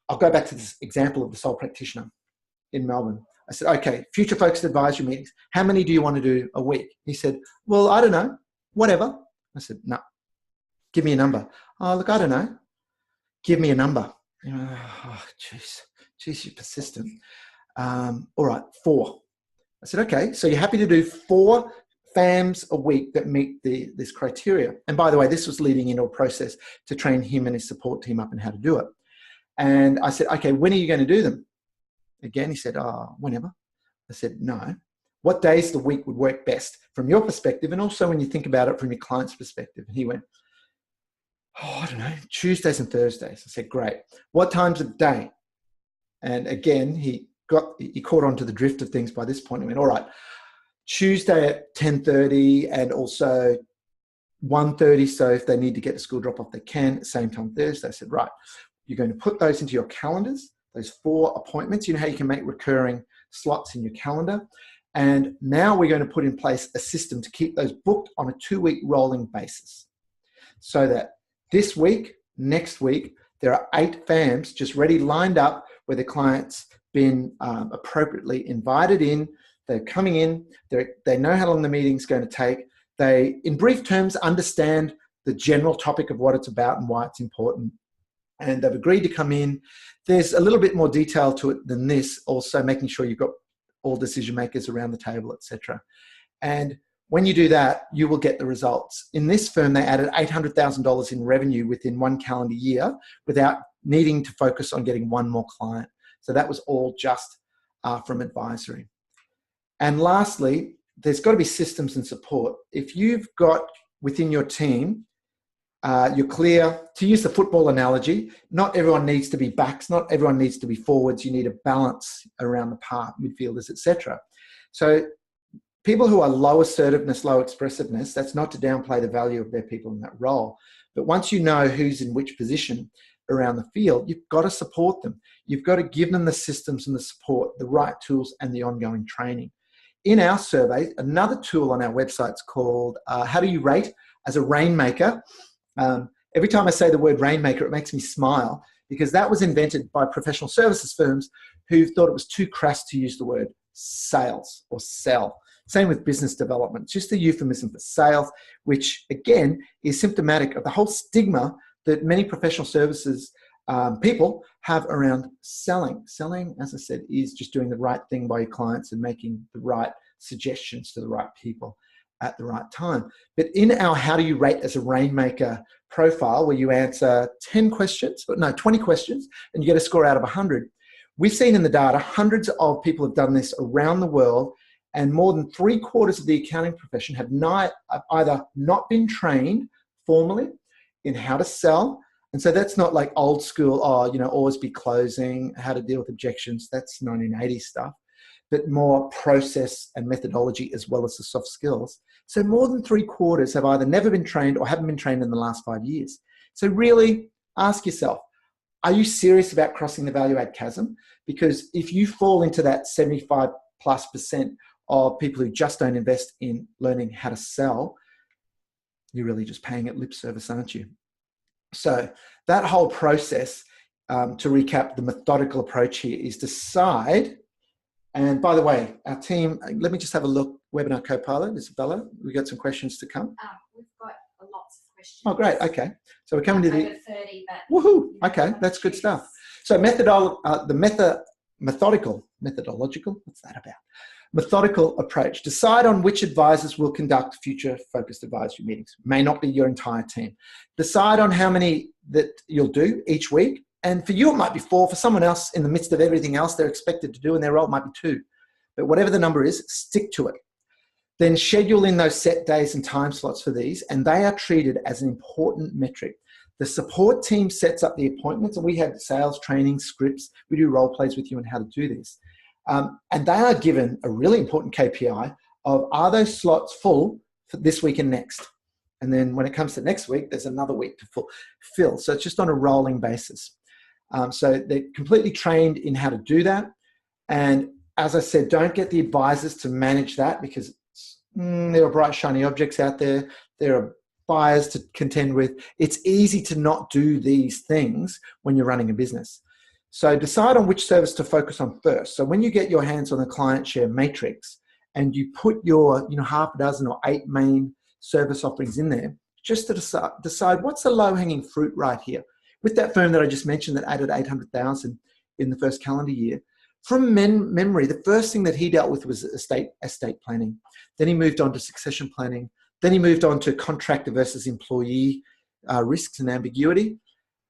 I'll go back to this example of the sole practitioner in Melbourne. I said, okay, future focused advisory meetings. How many do you want to do a week? He said, well, I don't know, whatever. I said, no, give me a number. Oh, look, I don't know. Give me a number. Oh, geez, you're persistent. All right, 4. I said, okay, so you're happy to do 4 FAMs a week that meet this criteria. And by the way, this was leading into a process to train him and his support team up in how to do it. And I said, okay, when are you going to do them? Again, he said, oh, whenever. I said, no. What days of the week would work best from your perspective, and also when you think about it from your client's perspective? And he went, oh, I don't know, Tuesdays and Thursdays. I said, great. What times of day? And again, he caught on to the drift of things by this point. He went, all right, Tuesday at 10:30 and also 1:30. So if they need to get to school drop off, they can. Same time Thursday. I said, right, you're going to put those into your calendars, those 4 appointments. You know how you can make recurring slots in your calendar. And now we're going to put in place a system to keep those booked on a 2-week rolling basis. So that this week, next week, there are 8 FAMs just ready, lined up, where the client's been appropriately invited in. They're coming in. They know how long the meeting's going to take. They, in brief terms, understand the general topic of what it's about and why it's important. And they've agreed to come in. There's a little bit more detail to it than this, also making sure you've got all decision makers around the table, etc. And when you do that, you will get the results. In this firm, they added $800,000 in revenue within 1 calendar year without needing to focus on getting 1 more client. So that was all just from advisory. And lastly, there's got to be systems and support. If you've got within your team, you're clear, to use the football analogy, not everyone needs to be backs, not everyone needs to be forwards. You need a balance around the park, midfielders, etc. So people who are low assertiveness, low expressiveness, that's not to downplay the value of their people in that role. But once you know who's in which position around the field, you've got to support them. You've got to give them the systems and the support, the right tools and the ongoing training. In our survey, another tool on our website is called How Do You Rate as a Rainmaker? Every time I say the word rainmaker, it makes me smile, because that was invented by professional services firms who thought it was too crass to use the word sales or sell. Same with business development, just a euphemism for sales, which again is symptomatic of the whole stigma that many professional services people have around selling. Selling, as I said, is just doing the right thing by your clients and making the right suggestions to the right people at the right time. But in our How Do You Rate as a Rainmaker profile, where you answer 20 questions, and you get a score out of 100, we've seen in the data hundreds of people have done this around the world, and more than 3/4 of the accounting profession have either not been trained formally in how to sell. And so that's not like old school, always be closing, how to deal with objections. That's 1980s stuff, but more process and methodology as well as the soft skills. So more than 3/4 have either never been trained or haven't been trained in the last 5 years. So really ask yourself, are you serious about crossing the value add chasm? Because if you fall into that 75+% of people who just don't invest in learning how to sell, you're really just paying it lip service, aren't you? So that whole process, to recap, the methodical approach here is decide. And by the way, our team, let me just have a look. Webinar co-pilot, Isabella, we got some questions to come. We've got lots of questions. Oh, great. Okay. So we're coming to the... Over 30, but... Woohoo. Okay, that's good stuff. So methodological, what's that about? Methodical approach. Decide on which advisors will conduct future focused advisory meetings. May not be your entire team. Decide on how many that you'll do each week. And for you, it might be 4. For someone else, in the midst of everything else they're expected to do in their role, it might be 2. But whatever the number is, stick to it. Then schedule in those set days and time slots for these, and they are treated as an important metric. The support team sets up the appointments, and we have sales training scripts. We do role plays with you on how to do this. And they are given a really important KPI of, are those slots full for this week and next? And then when it comes to next week, there's another week to fill. So it's just on a rolling basis. So they're completely trained in how to do that. And as I said, don't get the advisors to manage that, because there are bright, shiny objects out there. There are buyers to contend with. It's easy to not do these things when you're running a business. So decide on which service to focus on first. So when you get your hands on the Clientshare matrix and you put your half a dozen or 8 main service offerings in there, just to decide what's the low-hanging fruit right here. With that firm that I just mentioned that added 800,000 in the first calendar year, from memory, the first thing that he dealt with was estate planning. Then he moved on to succession planning. Then he moved on to contractor versus employee risks and ambiguity.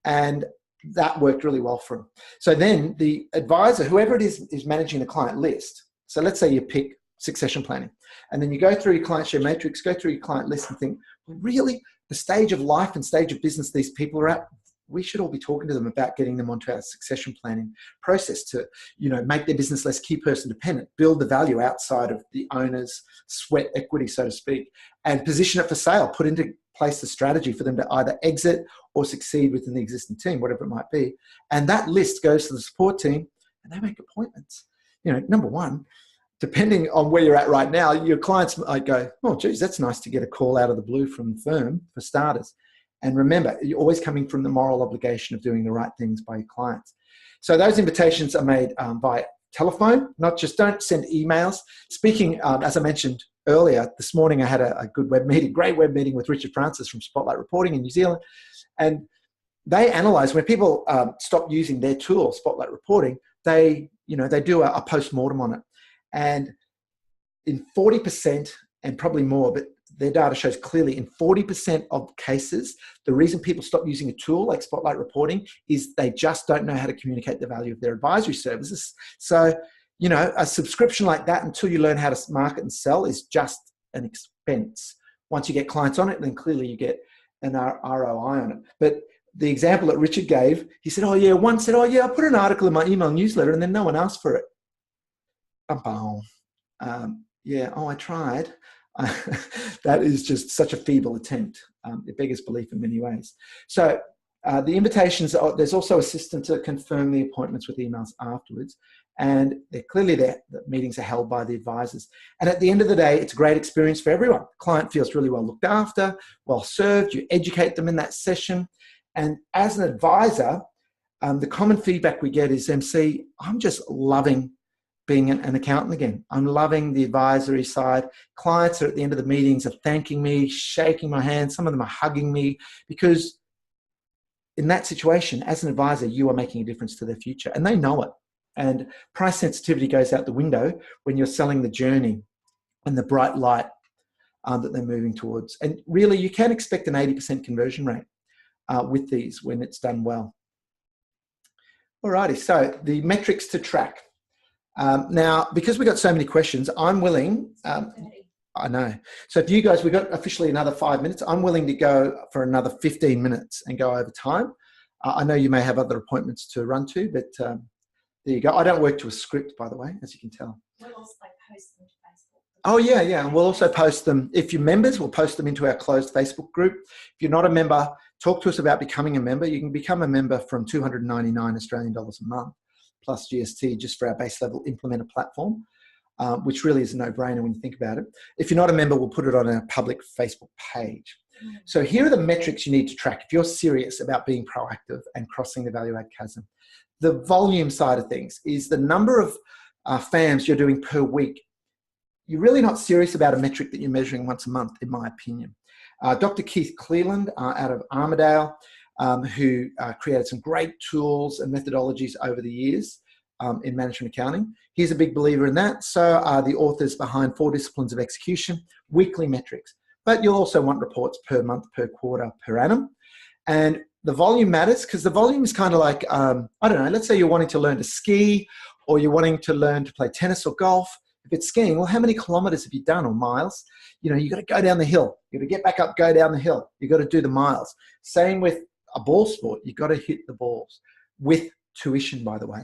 And that worked really well for him. So then the advisor, whoever it is managing the client list. So let's say you pick succession planning, and then you go through your Clientshare matrix, go through your client list and think, well, really, the stage of life and stage of business these people are at, we should all be talking to them about getting them onto our succession planning process to, make their business less key person dependent, build the value outside of the owner's sweat equity, so to speak, and position it for sale, put into place the strategy for them to either exit or succeed within the existing team, whatever it might be. And that list goes to the support team and they make appointments. Number one, depending on where you're at right now, your clients might go, oh, geez, that's nice to get a call out of the blue from the firm, for starters. And remember, you're always coming from the moral obligation of doing the right things by your clients. So those invitations are made by telephone, don't send emails. Speaking, as I mentioned earlier, this morning I had a good web meeting, great web meeting with Richard Francis from Spotlight Reporting in New Zealand. And they analyze when people stop using their tool, Spotlight Reporting, they do a post-mortem on it. And in 40% and probably more, but their data shows clearly in 40% of cases, the reason people stop using a tool like Spotlight Reporting is they just don't know how to communicate the value of their advisory services. So, a subscription like that, until you learn how to market and sell, is just an expense. Once you get clients on it, then clearly you get an ROI on it. But the example that Richard gave, he said, one said, I put an article in my email newsletter and then no one asked for it. I tried. That is just such a feeble attempt. It beggars belief in many ways. So the invitations, there's also a system to confirm the appointments with emails afterwards. And the meetings are held by the advisors. And at the end of the day, it's a great experience for everyone. The client feels really well looked after, well served. You educate them in that session. And as an advisor, the common feedback we get is, MC, I'm just loving being an accountant again. I'm loving the advisory side. Clients are at the end of the meetings are thanking me, shaking my hand. Some of them are hugging me, because in that situation, as an advisor, you are making a difference to their future, and they know it. And price sensitivity goes out the window when you're selling the journey and the bright light that they're moving towards. And really, you can expect an 80% conversion rate with these when it's done well. Alrighty, so the metrics to track. Now, because we got so many questions, I'm willing, I know. So if you guys, we got officially another 5 minutes, I'm willing to go for another 15 minutes and go over time. I know you may have other appointments to run to, but there you go. I don't work to a script, by the way, as you can tell. We'll also post them to Facebook. Oh, yeah. And we'll also post them. If you're members, we'll post them into our closed Facebook group. If you're not a member, talk to us about becoming a member. You can become a member from 299 Australian dollars a month, plus GST, just for our base level implementer platform, which really is a no-brainer when you think about it. If you're not a member, we'll put it on our public Facebook page. So here are the metrics you need to track if you're serious about being proactive and crossing the value-add chasm. The volume side of things is the number of FAMs you're doing per week. You're really not serious about a metric that you're measuring once a month, in my opinion. Dr. Keith Cleland out of Armidale, who created some great tools and methodologies over the years in management accounting. He's a big believer in that. So are the authors behind 4 Disciplines of Execution, weekly metrics. But you'll also want reports per month, per quarter, per annum. And the volume matters, because the volume is kind of like, I don't know, let's say you're wanting to learn to ski, or you're wanting to learn to play tennis or golf. If it's skiing, well, how many kilometers have you done, or miles? You got to go down the hill. You got to get back up, go down the hill. You got to do the miles. Same with a ball sport. You got to hit the balls with tuition, by the way,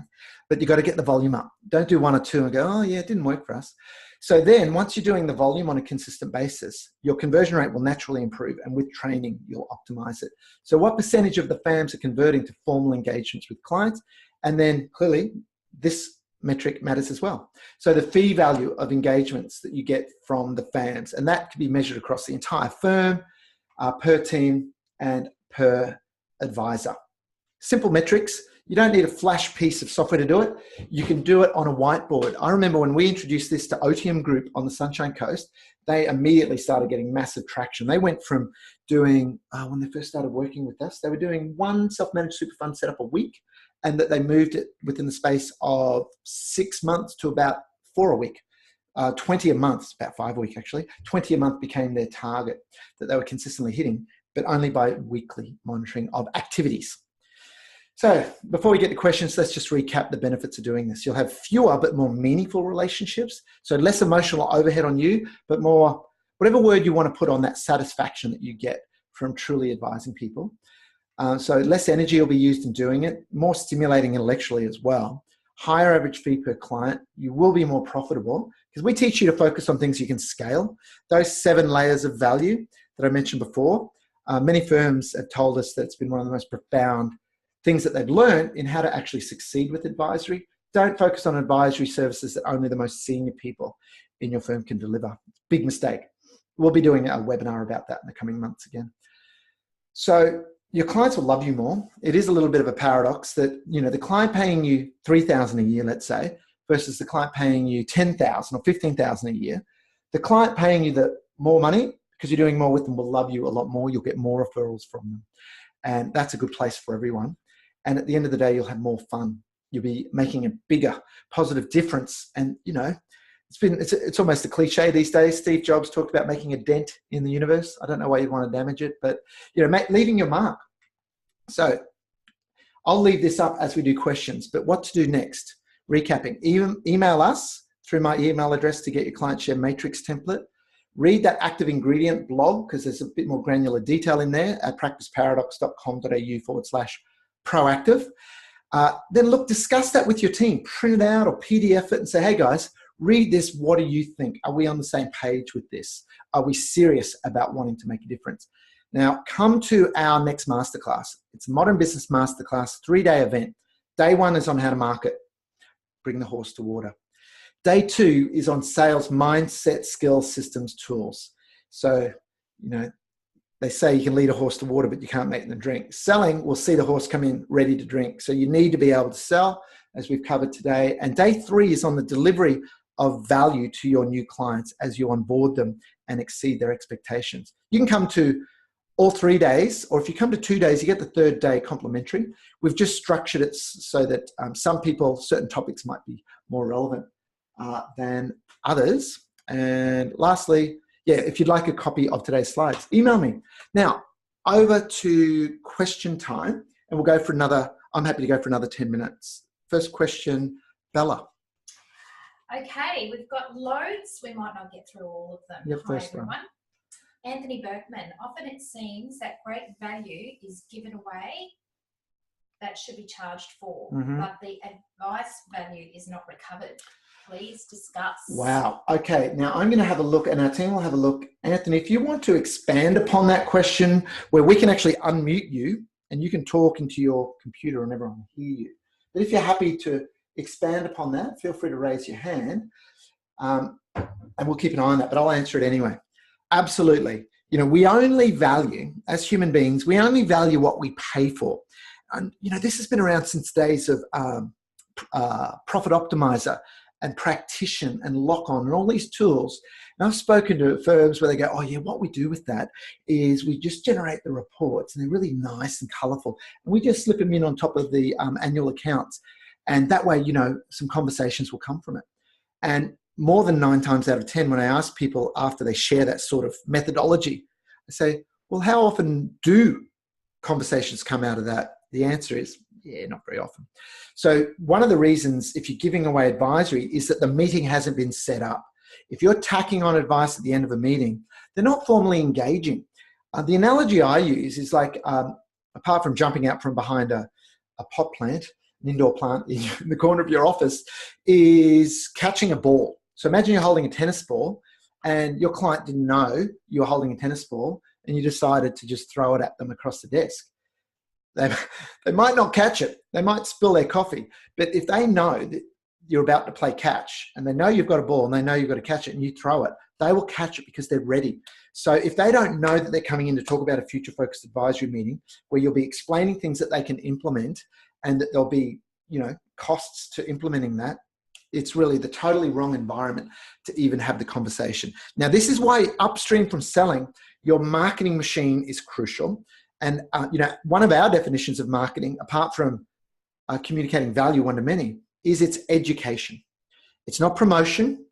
but you've got to get the volume up. Don't do 1 or 2 and go, oh yeah, it didn't work for us. So then once you're doing the volume on a consistent basis, your conversion rate will naturally improve, and with training, you'll optimize it. So what percentage of the FAMs are converting to formal engagements with clients? And then clearly this metric matters as well. So the fee value of engagements that you get from the FAMs, and that can be measured across the entire firm, per team and per advisor. Simple metrics. You don't need a flash piece of software to do it. You can do it on a whiteboard. I remember when we introduced this to Otium Group on the Sunshine Coast, they immediately started getting massive traction. They went from doing, when they first started working with us, they were doing 1 self-managed super fund setup a week, and that they moved it within the space of 6 months to about 4 a week. 20 a month, about 5 a week actually. 20 a month became their target that they were consistently hitting, but only by weekly monitoring of activities. So before we get to questions, let's just recap the benefits of doing this. You'll have fewer but more meaningful relationships. So less emotional overhead on you, but more, whatever word you want to put on that satisfaction that you get from truly advising people. So less energy will be used in doing it, more stimulating intellectually as well. Higher average fee per client. You will be more profitable because we teach you to focus on things you can scale. Those 7 layers of value that I mentioned before, many firms have told us that it's been one of the most profound things that they've learned in how to actually succeed with advisory. Don't focus on advisory services that only the most senior people in your firm can deliver. Big mistake. We'll be doing a webinar about that in the coming months again. So your clients will love you more. It is a little bit of a paradox that, you know, the client paying you $3,000 a year, let's say, versus the client paying you $10,000 or $15,000 a year. The client paying you the more money because you're doing more with them will love you a lot more. You'll get more referrals from them. And that's a good place for everyone. And at the end of the day, you'll have more fun. You'll be making a bigger positive difference. And, you know, it's almost a cliche these days. Steve Jobs talked about making a dent in the universe. I don't know why you'd want to damage it, but, you know, leaving your mark. So I'll leave this up as we do questions, but what to do next? Recapping, email us through my email address to get your Clientshare matrix template. Read that active ingredient blog because there's a bit more granular detail in there at practiceparadox.com.au/proactive. Then look, discuss that with your team. Print it out or PDF it and say, hey guys, read this. What do you think? Are we on the same page with this? Are we serious about wanting to make a difference? Now, come to our next masterclass. It's a Modern Business Masterclass, 3-day event. Day 1 is on how to market, bring the horse to water. Day 2 is on sales mindset, skills, systems, tools. So, you know, they say you can lead a horse to water, but you can't make them drink. Selling will see the horse come in ready to drink. So you need to be able to sell, as we've covered today. And day 3 is on the delivery of value to your new clients as you onboard them and exceed their expectations. You can come to all 3 days, or if you come to 2 days, you get the 3rd day complimentary. We've just structured it so that some people, certain topics might be more relevant than others. And lastly, yeah, if you'd like a copy of today's slides, email me. Now, over to question time, and we'll go for another, I'm happy to go for another 10 minutes. First question, Bella. Okay, we've got loads. We might not get through all of them. Yep, Hi, first everyone. one. Anthony Berkman. Often it seems that great value is given away that should be charged for, but the advice value is not recovered. Please discuss. Wow. Okay. Now I'm going to have a look, and our team will have a look. Anthony, if you want to expand upon that question where we can actually unmute you and you can talk into your computer and everyone will hear you. But if you're happy to expand upon that, feel free to raise your hand and we'll keep an eye on that, but I'll answer it anyway. Absolutely. You know, we only value, as human beings, we only value what we pay for. And, you know, this has been around since days of Profit Optimizer and Practition and Lock-On and all these tools. And I've spoken to firms where they go, oh yeah, what we do with that is we just generate the reports and they're really nice and colorful. And we just slip them in on top of the annual accounts. And that way, you know, some conversations will come from it. And more than 9 times out of 10, when I ask people after they share that sort of methodology, I say, well, how often do conversations come out of that? The answer is, yeah, not very often. So one of the reasons, if you're giving away advisory, is that the meeting hasn't been set up. If you're tacking on advice at the end of a meeting, they're not formally engaging. The analogy I use is like, apart from jumping out from behind a pot plant, an indoor plant in the corner of your office, is catching a ball. So imagine you're holding a tennis ball and your client didn't know you were holding a tennis ball and you decided to just throw it at them across the desk. They might not catch it. They might spill their coffee. But if they know that you're about to play catch and they know you've got a ball and they know you've got to catch it and you throw it, they will catch it because they're ready. So if they don't know that they're coming in to talk about a future-focused advisory meeting where you'll be explaining things that they can implement and that there'll be, costs to implementing that, it's really the totally wrong environment to even have the conversation. Now, this is why upstream from selling, your marketing machine is crucial. And, one of our definitions of marketing, apart from communicating value one-to-many, is it's education. It's not promotion.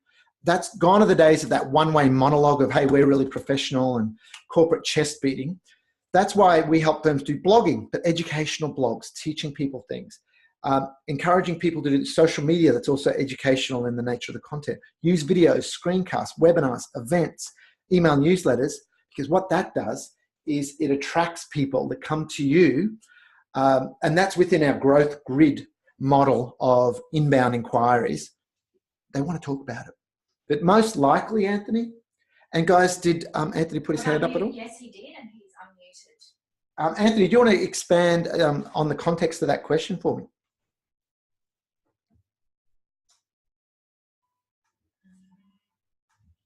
That's gone are the days of that one-way monologue of, hey, we're really professional and corporate chest beating. That's why we help firms do blogging, but educational blogs, teaching people things, encouraging people to do social media that's also educational in the nature of the content. Use videos, screencasts, webinars, events, email newsletters, because what that does is it attracts people that come to you, and that's within our growth grid model of inbound inquiries. They want to talk about it. But most likely, Anthony, and guys, did Anthony put his hand up at all? Yes, he did, and he's unmuted. Anthony, do you want to expand on the context of that question for me?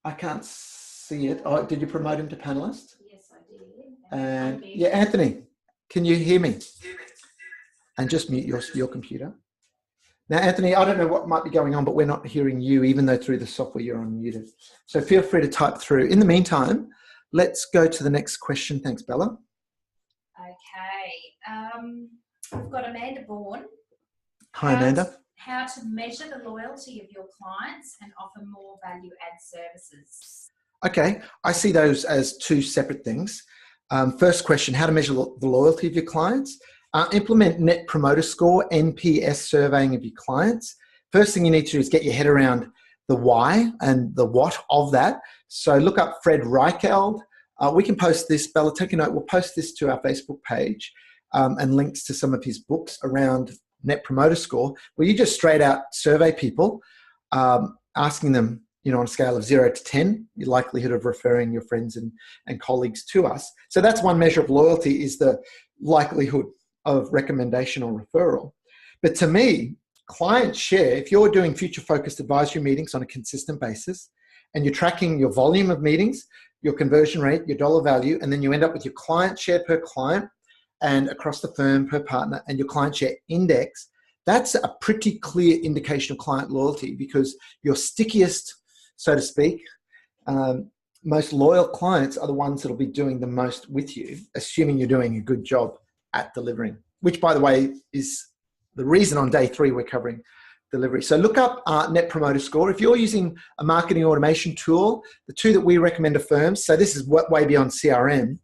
I can't see it. Oh, did you promote him to panelist? Yes, I did. And yeah, Anthony, can you hear me? And just mute your computer. Now, Anthony, I don't know what might be going on, but we're not hearing you, even though through the software you're unmuted. So feel free to type through. In the meantime, let's go to the next question. Thanks, Bella. Okay. We've got Amanda Bourne. Hi, Amanda. How to measure the loyalty of your clients and offer more value-add services. Okay, I see those as two separate things. First question, how to measure the loyalty of your clients. Implement Net Promoter Score, NPS surveying of your clients. First thing you need to do is get your head around the why and the what of that. So look up Fred Reicheld. We can post this, Bella, take a note, we'll post this to our Facebook page and links to some of his books around Net Promoter Score, where you just straight out survey people, asking them, on a scale of 0 to 10, your likelihood of referring your friends and colleagues to us. So that's one measure of loyalty, is the likelihood of recommendation or referral. But to me, Clientshare, if you're doing future-focused advisory meetings on a consistent basis and you're tracking your volume of meetings, your conversion rate, your dollar value, and then you end up with your Clientshare per client and across the firm per partner and your Clientshare index, that's a pretty clear indication of client loyalty, because your stickiest, so to speak, most loyal clients are the ones that will be doing the most with you, assuming you're doing a good job at delivering, which, by the way, is the reason on day 3 we're covering delivery. So look up Net Promoter Score. If you're using a marketing automation tool, the two that we recommend to firms, so this is way beyond CRM,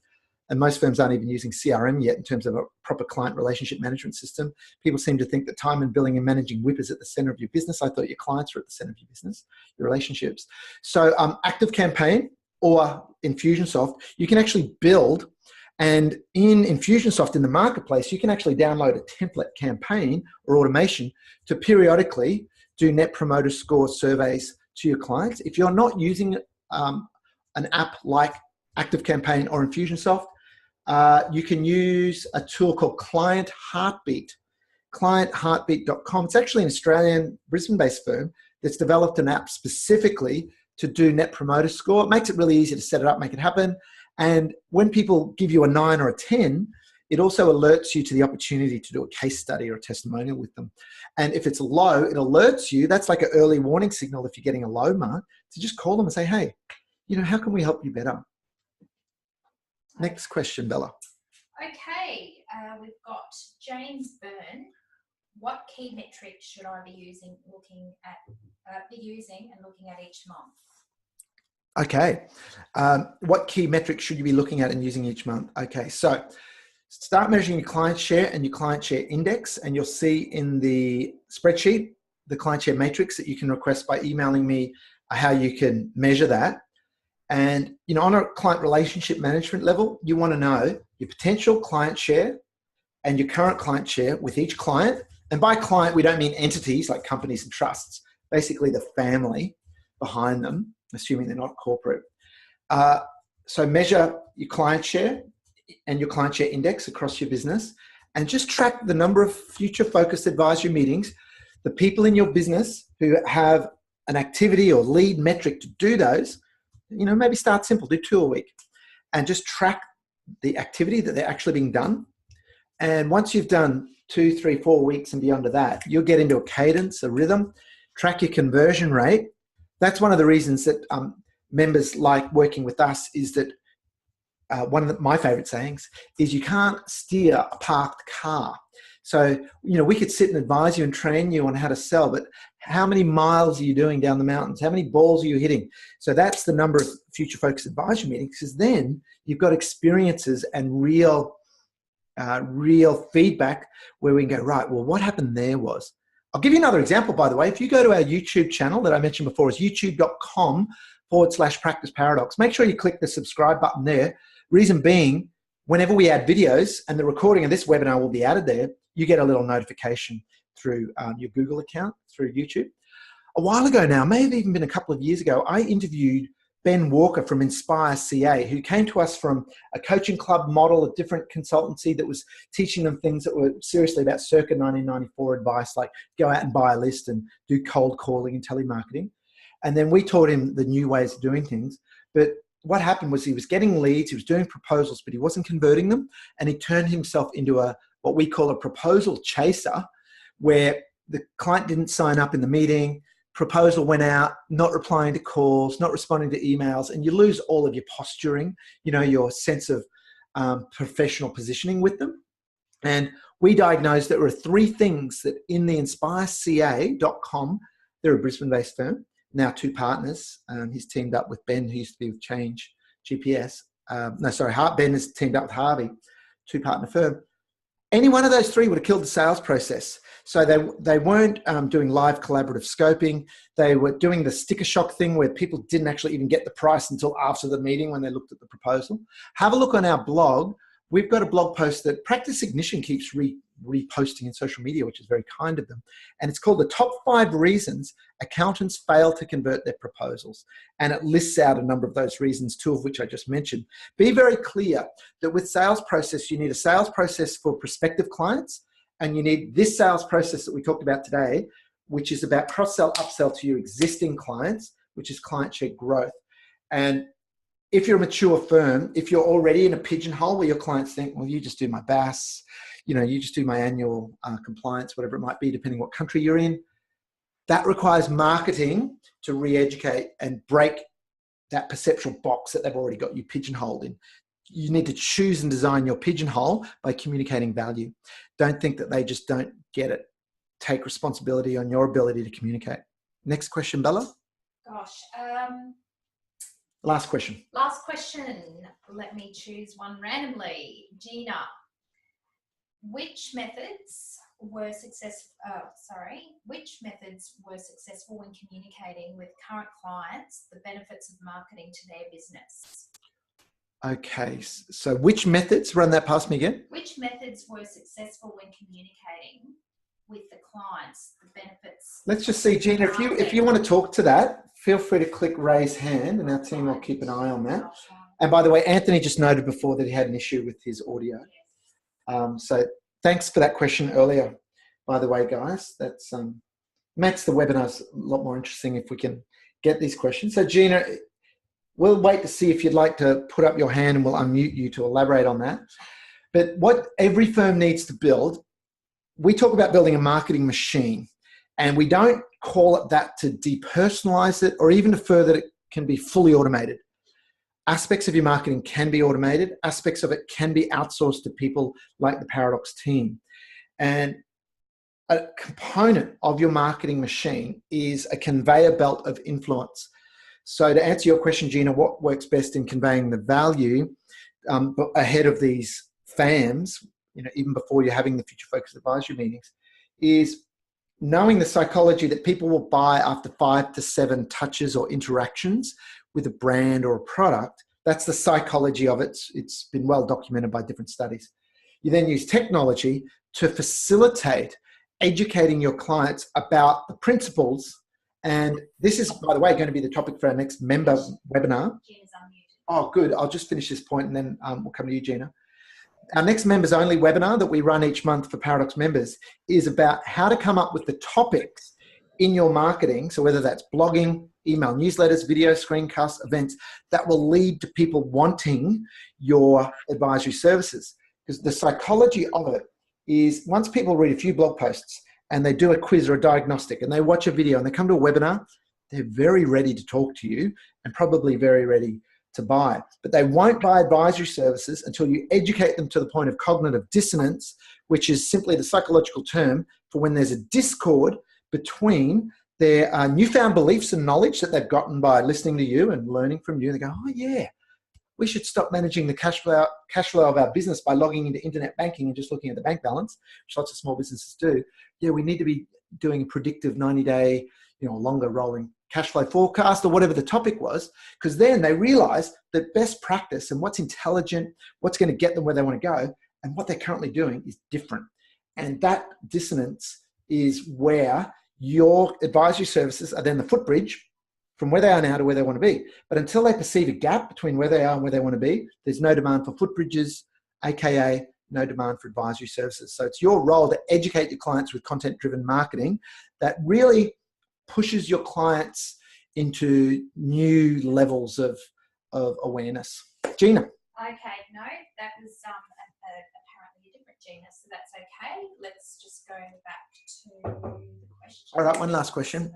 and most firms aren't even using CRM yet in terms of a proper client relationship management system. People seem to think that time and billing and managing WIP is at the center of your business. I thought your clients were at the center of your business, your relationships. So Active Campaign or Infusionsoft, you can actually build. And in Infusionsoft, in the marketplace, you can actually download a template campaign or automation to periodically do Net Promoter Score surveys to your clients. If you're not using an app like Active Campaign or Infusionsoft, you can use a tool called Client Heartbeat, clientheartbeat.com. It's actually an Australian, Brisbane-based firm that's developed an app specifically to do Net Promoter Score. It makes it really easy to set it up, make it happen. And when people give you a 9 or a 10, it also alerts you to the opportunity to do a case study or a testimonial with them. And if it's low, it alerts you. That's like an early warning signal if you're getting a low mark, to just call them and say, hey, how can we help you better? Next question, Bella. Okay, we've got James Byrne. What key metrics should I be using and looking at each month? Okay. What key metrics should you be looking at and using each month? Okay, so start measuring your Clientshare and your Clientshare index, and you'll see in the spreadsheet, the Clientshare matrix that you can request by emailing me how you can measure that. And on a client relationship management level, you want to know your potential client share and your current client share with each client And by client, we don't mean entities like companies and trusts, basically the family behind them, assuming they're not corporate. So measure your client share and your client share index across your business, and just track the number of future focused advisory meetings. The people in your business who have an activity or lead metric to do those, maybe start simple, do 2 a week, and just track the activity that they're actually being done. And once you've done 2, 3, 4 weeks and beyond that, you'll get into a cadence, a rhythm, track your conversion rate. That's one of the reasons that members like working with us, is that one of my favorite sayings is you can't steer a parked car. So, we could sit and advise you and train you on how to sell, but how many miles are you doing down the mountains? How many balls are you hitting? So that's the number of future focused advisory meetings, because then you've got experiences and real feedback where we can go, right, well, what happened there was. I'll give you another example, by the way. If you go to our YouTube channel that I mentioned before, it's youtube.com/practice paradox. Make sure you click the subscribe button there. Reason being, whenever we add videos, and the recording of this webinar will be added there, you get a little notification through your Google account, through YouTube. A while ago now, may have even been a couple of years ago, I interviewed Ben Walker from Inspire CA, who came to us from a coaching club model, a different consultancy that was teaching them things that were seriously about circa 1994 advice, like go out and buy a list and do cold calling and telemarketing. And then we taught him the new ways of doing things. But what happened was he was getting leads, he was doing proposals, but he wasn't converting them. And he turned himself into what we call a proposal chaser, where the client didn't sign up in the meeting, proposal went out, not replying to calls, not responding to emails, and you lose all of your posturing, your sense of professional positioning with them. And we diagnosed there were 3 things that in the inspireca.com, they're a Brisbane-based firm, now 2 partners. He's teamed up with Ben, who used to be with Change GPS. Ben has teamed up with Harvey, 2-partner firm. Any one of those 3 would have killed the sales process. So they weren't doing live collaborative scoping. They were doing the sticker shock thing where people didn't actually even get the price until after the meeting when they looked at the proposal. Have a look on our blog. We've got a blog post that Practice Ignition keeps reposting in social media, which is very kind of them. And it's called The Top 5 Reasons Accountants Fail to Convert Their Proposals. And it lists out a number of those reasons, 2 of which I just mentioned. Be very clear that with sales process, you need a sales process for prospective clients, and you need this sales process that we talked about today, which is about cross-sell, upsell to your existing clients, which is client share growth. And if you're a mature firm, if you're already in a pigeonhole where your clients think, well, you just do my BAS, you just do my annual compliance, whatever it might be, depending what country you're in, that requires marketing to re-educate and break that perceptual box that they've already got you pigeonholed in. You need to choose and design your pigeonhole by communicating value. Don't think that they just don't get it. Take responsibility on your ability to communicate. Next question, Bella. Gosh. Last question. Last question. Let me choose one randomly. Gina, which methods were successful when communicating with current clients the benefits of marketing to their business? Okay, so which methods? Run that past me again. Which methods were successful when communicating with the clients the benefits? Let's just see, Gina, if you want to talk to that, feel free to click raise hand, and our team will keep an eye on that. And by the way, Anthony just noted before that he had an issue with his audio. So thanks for that question earlier, by the way, guys. That's makes the webinars a lot more interesting if we can get these questions. So Gina, we'll wait to see if you'd like to put up your hand, and we'll unmute you to elaborate on that. But what every firm needs to build, we talk about building a marketing machine, and we don't call it that to depersonalize it or even to further that it can be fully automated. Aspects of your marketing can be automated. Aspects of it can be outsourced to people like the Paradox team. And a component of your marketing machine is a conveyor belt of influence. So to answer your question, Gina, what works best in conveying the value ahead of these FAMs, even before you're having the future focused advisory meetings, is knowing the psychology that people will buy after 5 to 7 touches or interactions with a brand or a product. That's the psychology of it. It's been well documented by different studies. You then use technology to facilitate educating your clients about the principles. And this is, by the way, going to be the topic for our next member webinar. Gina's unmuted. Oh, good. I'll just finish this point and then we'll come to you, Gina. Our next members only webinar that we run each month for Paradox members is about how to come up with the topics in your marketing. So whether that's blogging, email newsletters, video, screencasts, events, that will lead to people wanting your advisory services. Because the psychology of it is once people read a few blog posts and they do a quiz or a diagnostic and they watch a video and they come to a webinar, they're very ready to talk to you and probably very ready to buy. But they won't buy advisory services until you educate them to the point of cognitive dissonance, which is simply the psychological term for when there's a discord between their newfound beliefs and knowledge that they've gotten by listening to you and learning from you. And they go, oh yeah, we should stop managing the cash flow of our business by logging into internet banking and just looking at the bank balance, which lots of small businesses do. Yeah, we need to be doing a predictive 90-day, longer rolling cash flow forecast or whatever the topic was, because then they realize that best practice and what's intelligent, what's going to get them where they want to go, and what they're currently doing is different. And that dissonance is where your advisory services are then the footbridge from where they are now to where they want to be. But until they perceive a gap between where they are and where they want to be, there's no demand for footbridges, aka no demand for advisory services. So it's your role to educate your clients with content-driven marketing that really pushes your clients into new levels of awareness. Gina. Okay, no, that was apparently a different Gina, so that's okay. Let's just go back to the question. All right, one last question.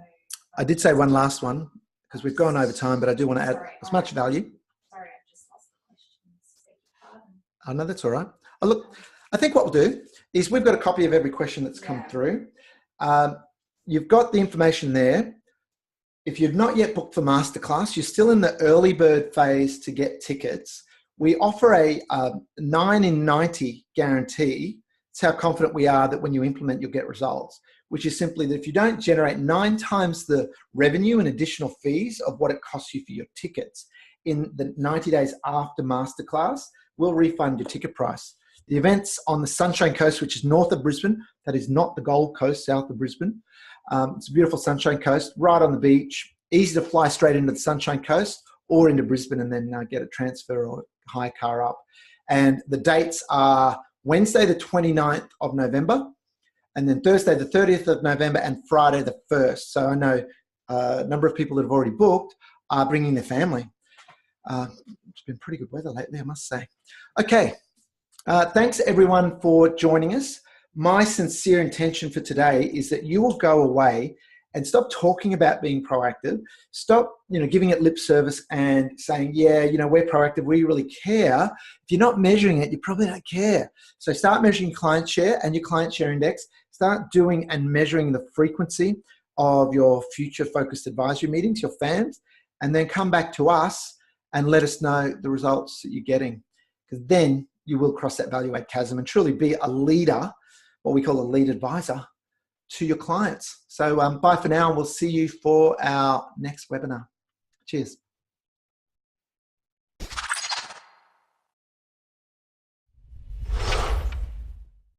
I did say one last one because we've gone over time, but I do want to add as much value. Sorry, I've just lost the questions. Beg your pardon. Oh, no, that's all right. Oh, look, I think what we'll do is we've got a copy of every question that's come through. You've got the information there. If you've not yet booked the masterclass, you're still in the early bird phase to get tickets. We offer a 9 in 90 guarantee. It's how confident we are that when you implement, you'll get results, which is simply that if you don't generate 9 times the revenue and additional fees of what it costs you for your tickets in the 90 days after masterclass, we'll refund your ticket price. The event's on the Sunshine Coast, which is north of Brisbane. That is not the Gold Coast, south of Brisbane. It's a beautiful Sunshine Coast, right on the beach. Easy to fly straight into the Sunshine Coast or into Brisbane and then get a transfer or hire a car up. And the dates are Wednesday, the 29th of November, and then Thursday, the 30th of November, and Friday, the 1st. So I know a number of people that have already booked are bringing their family. It's been pretty good weather lately, I must say. Okay. Thanks everyone for joining us. My sincere intention for today is that you will go away and stop talking about being proactive. Stop, giving it lip service and saying, yeah, we're proactive, we really care. If you're not measuring it, you probably don't care. So start measuring client share and your client share index. Start doing and measuring the frequency of your future focused advisory meetings, your FAMs, and then come back to us and let us know the results that you're getting. Because then you will cross that value add chasm and truly be a leader, what we call a lead advisor, to your clients. So bye for now, and we'll see you for our next webinar. Cheers.